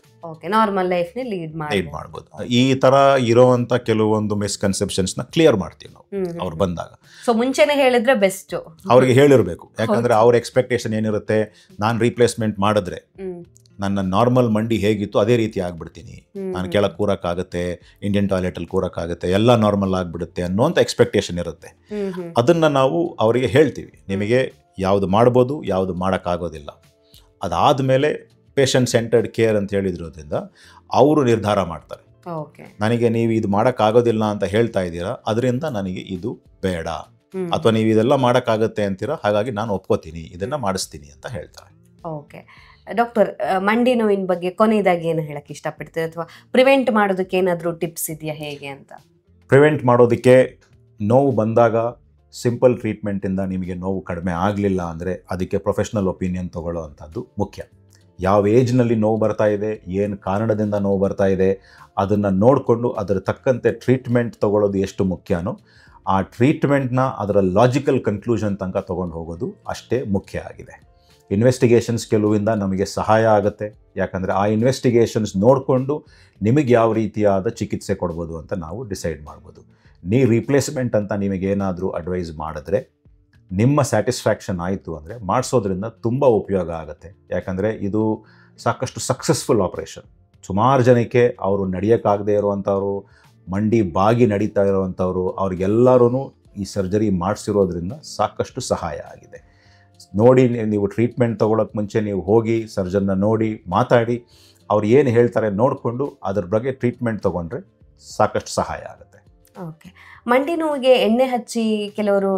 ನಾರ್ಮಲ್ ಲೈಫ್ನ ಲೀಡ್ ಮಾಡ್ಬೋದು. ಈ ತರ ಇರೋವಂಥ ಕೆಲವೊಂದು ಮಿಸ್ಕನ್ಸೆಪ್ಷನ್ಸ್ನ ಕ್ಲಿಯರ್ ಮಾಡ್ತೀವಿ ನಾವು ಅವ್ರು ಬಂದಾಗ. ಸೊ ಮುಂಚೆನೆ ಹೇಳಿದ್ರೆ ಬೆಸ್ಟ್, ಅವ್ರಿಗೆ ಹೇಳಿರ್ಬೇಕು. ಯಾಕಂದ್ರೆ ಅವ್ರ ಎಕ್ಸ್ಪೆಕ್ಟೇಷನ್ ಏನಿರುತ್ತೆ, ನಾನು ರೀಪ್ಲೇಸ್ಮೆಂಟ್ ಮಾಡಿದ್ರೆ ನನ್ನ ನಾರ್ಮಲ್ ಮಂಡಿ ಹೇಗಿತ್ತು ಅದೇ ರೀತಿ ಆಗ್ಬಿಡ್ತೀನಿ, ನಾನು ಕೆಳಗೆ ಕೂರಕ್ಕಾಗುತ್ತೆ, ಇಂಡಿಯನ್ ಟಾಯ್ಲೆಟಲ್ಲಿ ಕೂರಕ್ಕಾಗುತ್ತೆ, ಎಲ್ಲ ನಾರ್ಮಲ್ ಆಗಿಬಿಡುತ್ತೆ ಅನ್ನೋಂಥ ಎಕ್ಸ್ಪೆಕ್ಟೇಷನ್ ಇರುತ್ತೆ. ಅದನ್ನು ನಾವು ಅವರಿಗೆ ಹೇಳ್ತೀವಿ, ನಿಮಗೆ ಯಾವುದು ಮಾಡ್ಬೋದು ಯಾವುದು ಮಾಡೋಕ್ಕಾಗೋದಿಲ್ಲ. ಅದಾದಮೇಲೆ ಪೇಷಂಟ್ ಸೆಂಟರ್ಡ್ ಕೇರ್ ಅಂತ ಹೇಳಿದ್ರೋದ್ರಿಂದ ಅವರು ನಿರ್ಧಾರ ಮಾಡ್ತಾರೆ, ನನಗೆ ನೀವು ಇದು ಮಾಡೋಕ್ಕಾಗೋದಿಲ್ಲ ಅಂತ ಹೇಳ್ತಾ ಇದ್ದೀರಾ, ಅದರಿಂದ ನನಗೆ ಇದು ಬೇಡ, ಅಥವಾ ನೀವು ಇದೆಲ್ಲ ಮಾಡೋಕ್ಕಾಗುತ್ತೆ ಅಂತೀರಾ, ಹಾಗಾಗಿ ನಾನು ಒಪ್ಕೋತೀನಿ, ಇದನ್ನು ಮಾಡಿಸ್ತೀನಿ ಅಂತ ಹೇಳ್ತಾರೆ. ಓಕೆ ಡಾಕ್ಟರ್, ಮಂಡಿ ನೋವಿನ ಬಗ್ಗೆ ಕೊನೆಯದಾಗಿ ಏನು ಹೇಳಕ್ಕೆ ಇಷ್ಟಪಡ್ತೀವಿ, ಅಥವಾ ಪ್ರಿವೆಂಟ್ ಮಾಡೋದಕ್ಕೆ ಏನಾದರೂ ಟಿಪ್ಸ್ ಇದೆಯಾ ಹೇಗೆ ಅಂತ? ಪ್ರಿವೆಂಟ್ ಮಾಡೋದಕ್ಕೆ, ನೋವು ಬಂದಾಗ ಸಿಂಪಲ್ ಟ್ರೀಟ್ಮೆಂಟಿಂದ ನಿಮಗೆ ನೋವು ಕಡಿಮೆ ಆಗಲಿಲ್ಲ ಅಂದರೆ ಅದಕ್ಕೆ ಪ್ರೊಫೆಷ್ನಲ್ ಒಪಿನಿಯನ್ ತಗೊಳ್ಳೋ ಅಂಥದ್ದು ಮುಖ್ಯ. ಯಾವ ಏಜ್ನಲ್ಲಿ ನೋವು ಬರ್ತಾ ಇದೆ, ಏನು ಕಾರಣದಿಂದ ನೋವು ಬರ್ತಾ ಇದೆ, ಅದನ್ನು ನೋಡಿಕೊಂಡು ಅದರ ತಕ್ಕಂತೆ ಟ್ರೀಟ್ಮೆಂಟ್ ತಗೊಳ್ಳೋದು ಎಷ್ಟು ಮುಖ್ಯನೋ, ಆ ಟ್ರೀಟ್ಮೆಂಟ್ನ ಅದರ ಲಾಜಿಕಲ್ ಕನ್ಕ್ಲೂಷನ್ ತನಕ ತೊಗೊಂಡು ಹೋಗೋದು ಅಷ್ಟೇ ಮುಖ್ಯ ಆಗಿದೆ. ಇನ್ವೆಸ್ಟಿಗೇಷನ್ಸ್ ಕೆಲವಿಂದ ನಮಗೆ ಸಹಾಯ ಆಗುತ್ತೆ, ಯಾಕಂದರೆ ಆ ಇನ್ವೆಸ್ಟಿಗೇಷನ್ಸ್ ನೋಡಿಕೊಂಡು ನಿಮಗೆ ಯಾವ ರೀತಿಯಾದ ಚಿಕಿತ್ಸೆ ಕೊಡ್ಬೋದು ಅಂತ ನಾವು ಡಿಸೈಡ್ ಮಾಡ್ಬೋದು. ನೀ ರಿಪ್ಲೇಸ್ಮೆಂಟ್ ಅಂತ ನಿಮಗೇನಾದರೂ ಅಡ್ವೈಸ್ ಮಾಡಿದ್ರೆ, ನಿಮ್ಮ ಸ್ಯಾಟಿಸ್ಫ್ಯಾಕ್ಷನ್ ಆಯಿತು ಅಂದರೆ ಮಾಡಿಸೋದ್ರಿಂದ ತುಂಬ ಉಪಯೋಗ ಆಗುತ್ತೆ. ಯಾಕಂದರೆ ಇದು ಸಾಕಷ್ಟು ಸಕ್ಸಸ್ಫುಲ್ ಆಪ್ರೇಷನ್. ಸುಮಾರು ಜನಕ್ಕೆ ಅವರು ನಡೆಯೋಕ್ಕಾಗದೇ ಇರುವಂಥವ್ರು, ಮಂಡಿ ಬಾಗಿ ನಡೀತಾ ಇರುವಂಥವ್ರು, ಅವ್ರಿಗೆಲ್ಲರೂ ಈ ಸರ್ಜರಿ ಮಾಡಿಸಿರೋದ್ರಿಂದ ಸಾಕಷ್ಟು ಸಹಾಯ ಆಗಿದೆ. ನೋಡಿ, ನೀವು ಟ್ರೀಟ್ಮೆಂಟ್ ತೊಗೊಳಕ್ಕೆ ಮುಂಚೆ ನೀವು ಹೋಗಿ ಸರ್ಜನ್ನ ನೋಡಿ ಮಾತಾಡಿ ಅವ್ರು ಏನು ಹೇಳ್ತಾರೆ ನೋಡಿಕೊಂಡು ಅದ್ರ ಬಗ್ಗೆ ಟ್ರೀಟ್ಮೆಂಟ್ ತೊಗೊಂಡ್ರೆ ಸಾಕಷ್ಟು ಸಹಾಯ ಆಗುತ್ತೆ. ಓಕೆ. ಮಂಡಿ ನೋವಿಗೆ ಎಣ್ಣೆ ಹಚ್ಚಿ ಕೆಲವರು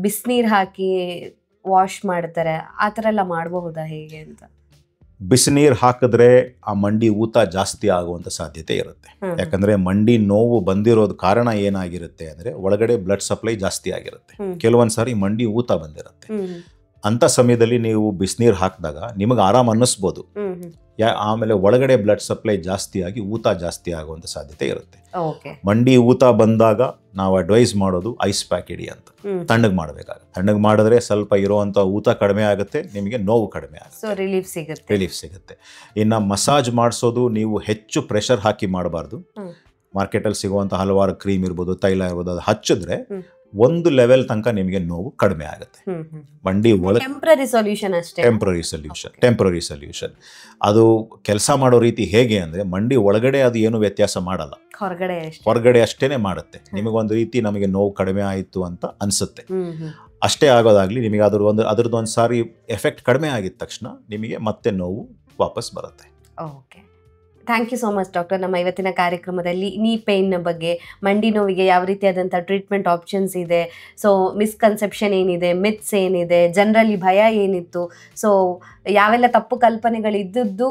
ಬಿಸಿನೀರು ಹಾಕಿ ವಾಶ್ ಮಾಡ್ತಾರೆ, ಆ ಥರ ಎಲ್ಲ ಮಾಡಬಹುದಾ ಹೇಗೆ ಅಂತ? ಬಿಸಿನೀರು ಹಾಕಿದ್ರೆ ಆ ಮಂಡಿ ಊತ ಜಾಸ್ತಿ ಆಗುವಂಥ ಸಾಧ್ಯತೆ ಇರುತ್ತೆ. ಯಾಕಂದರೆ ಮಂಡಿ ನೋವು ಬಂದಿರೋದು ಕಾರಣ ಏನಾಗಿರುತ್ತೆ ಅಂದರೆ ಒಳಗಡೆ ಬ್ಲಡ್ ಸಪ್ಲೈ ಜಾಸ್ತಿ ಆಗಿರುತ್ತೆ. ಕೆಲವೊಂದು ಸಾರಿ ಮಂಡಿ ಊತ ಬಂದಿರುತ್ತೆ. ಅಂಥ ಸಮಯದಲ್ಲಿ ನೀವು ಬಿಸಿನೀರು ಹಾಕಿದಾಗ ನಿಮಗೆ ಆರಾಮ್ ಅನ್ನಿಸ್ಬೋದು, ಆಮೇಲೆ ಒಳಗಡೆ ಬ್ಲಡ್ ಸಪ್ಲೈ ಜಾಸ್ತಿ ಆಗಿ ಊತ ಜಾಸ್ತಿ ಆಗುವಂಥ ಸಾಧ್ಯತೆ ಇರುತ್ತೆ. ಮಂಡಿ ಊತ ಬಂದಾಗ ನಾವು ಅಡ್ವೈಸ್ ಮಾಡೋದು ಐಸ್ ಪ್ಯಾಕ್ ಇಡಿ ಅಂತ, ತಣ್ಣಗೆ ಮಾಡಬೇಕಾಗುತ್ತೆ. ತಣ್ಣಗೆ ಮಾಡಿದ್ರೆ ಸ್ವಲ್ಪ ಇರುವಂಥ ಊತ ಕಡಿಮೆ ಆಗುತ್ತೆ, ನಿಮಗೆ ನೋವು ಕಡಿಮೆ ಆಗುತ್ತೆ, ರಿಲೀಫ್ ಸಿಗುತ್ತೆ. ಇನ್ನು ಮಸಾಜ್ ಮಾಡಿಸೋದು ನೀವು ಹೆಚ್ಚು ಪ್ರೆಷರ್ ಹಾಕಿ ಮಾಡಬಾರ್ದು. ಮಾರ್ಕೆಟಲ್ಲಿ ಸಿಗುವಂಥ ಹಲವಾರು ಕ್ರೀಮ್ ಇರ್ಬೋದು, ತೈಲ ಇರ್ಬೋದು, ಅದು ಹಚ್ಚಿದ್ರೆ ಒಂದು ಲೆವೆಲ್ ತನಕ ನಿಮಗೆ ನೋವು ಕಡಿಮೆ ಆಗುತ್ತೆ. ಮಂಡಿ ಒಳಗೆ ಟೆಂಪ್ರರಿ ಸೊಲ್ಯೂಷನ್ ಅದು ಕೆಲಸ ಮಾಡೋ ರೀತಿ ಹೇಗೆ ಅಂದರೆ ಮಂಡಿ ಒಳಗಡೆ ಅದು ಏನು ವ್ಯತ್ಯಾಸ ಮಾಡಲ್ಲ, ಹೊರಗಡೆ ಅಷ್ಟೇನೆ ಮಾಡುತ್ತೆ. ನಿಮಗೊಂದು ರೀತಿ ನಮಗೆ ನೋವು ಕಡಿಮೆ ಆಯಿತು ಅಂತ ಅನಿಸುತ್ತೆ, ಅಷ್ಟೇ ಆಗೋದಾಗ್ಲಿ. ನಿಮಗೆ ಅದ್ರದ್ದೊಂದು ಸಾರಿ ಎಫೆಕ್ಟ್ ಕಡಿಮೆ ಆಗಿದ ತಕ್ಷಣ ನಿಮಗೆ ಮತ್ತೆ ನೋವು ವಾಪಸ್ ಬರುತ್ತೆ. Okay, thank you so much doctor. ನಮ್ಮ ಇವತ್ತಿನ ಕಾರ್ಯಕ್ರಮದಲ್ಲಿ ನೀ ಪೇಯ್ನ ಬಗ್ಗೆ, ಮಂಡಿ ನೋವಿಗೆ ಯಾವ ರೀತಿಯಾದಂಥ ಟ್ರೀಟ್ಮೆಂಟ್ ಆಪ್ಷನ್ಸ್ ಇದೆ, ಸೊ ಮಿಸ್ಕನ್ಸೆಪ್ಷನ್ ಏನಿದೆ, ಮಿತ್ಸ್ ಏನಿದೆ, ಜನರಲ್ಲಿ ಭಯ ಏನಿತ್ತು, ಸೊ ಯಾವೆಲ್ಲ ತಪ್ಪು ಕಲ್ಪನೆಗಳಿದ್ದದ್ದು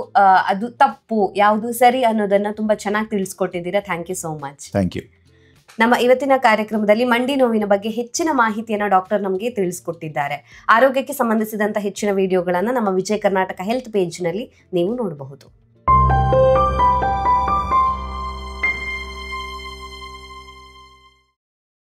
ಅದು ತಪ್ಪು, ಯಾವುದು ಸರಿ ಅನ್ನೋದನ್ನು ತುಂಬ ಚೆನ್ನಾಗಿ ತಿಳಿಸ್ಕೊಟ್ಟಿದ್ದೀರಾ. Thank you so much. Thank you. ನಮ್ಮ ಇವತ್ತಿನ ಕಾರ್ಯಕ್ರಮದಲ್ಲಿ ಮಂಡಿ ನೋವಿನ ಬಗ್ಗೆ ಹೆಚ್ಚಿನ ಮಾಹಿತಿಯನ್ನು ಡಾಕ್ಟರ್ ನಮಗೆ ತಿಳಿಸ್ಕೊಟ್ಟಿದ್ದಾರೆ. ಆರೋಗ್ಯಕ್ಕೆ ಸಂಬಂಧಿಸಿದಂಥ ಹೆಚ್ಚಿನ ವಿಡಿಯೋಗಳನ್ನು ನಮ್ಮ ವಿಜಯ ಕರ್ನಾಟಕ ಹೆಲ್ತ್ ಪೇಜ್ನಲ್ಲಿ ನೀವು ನೋಡಬಹುದು.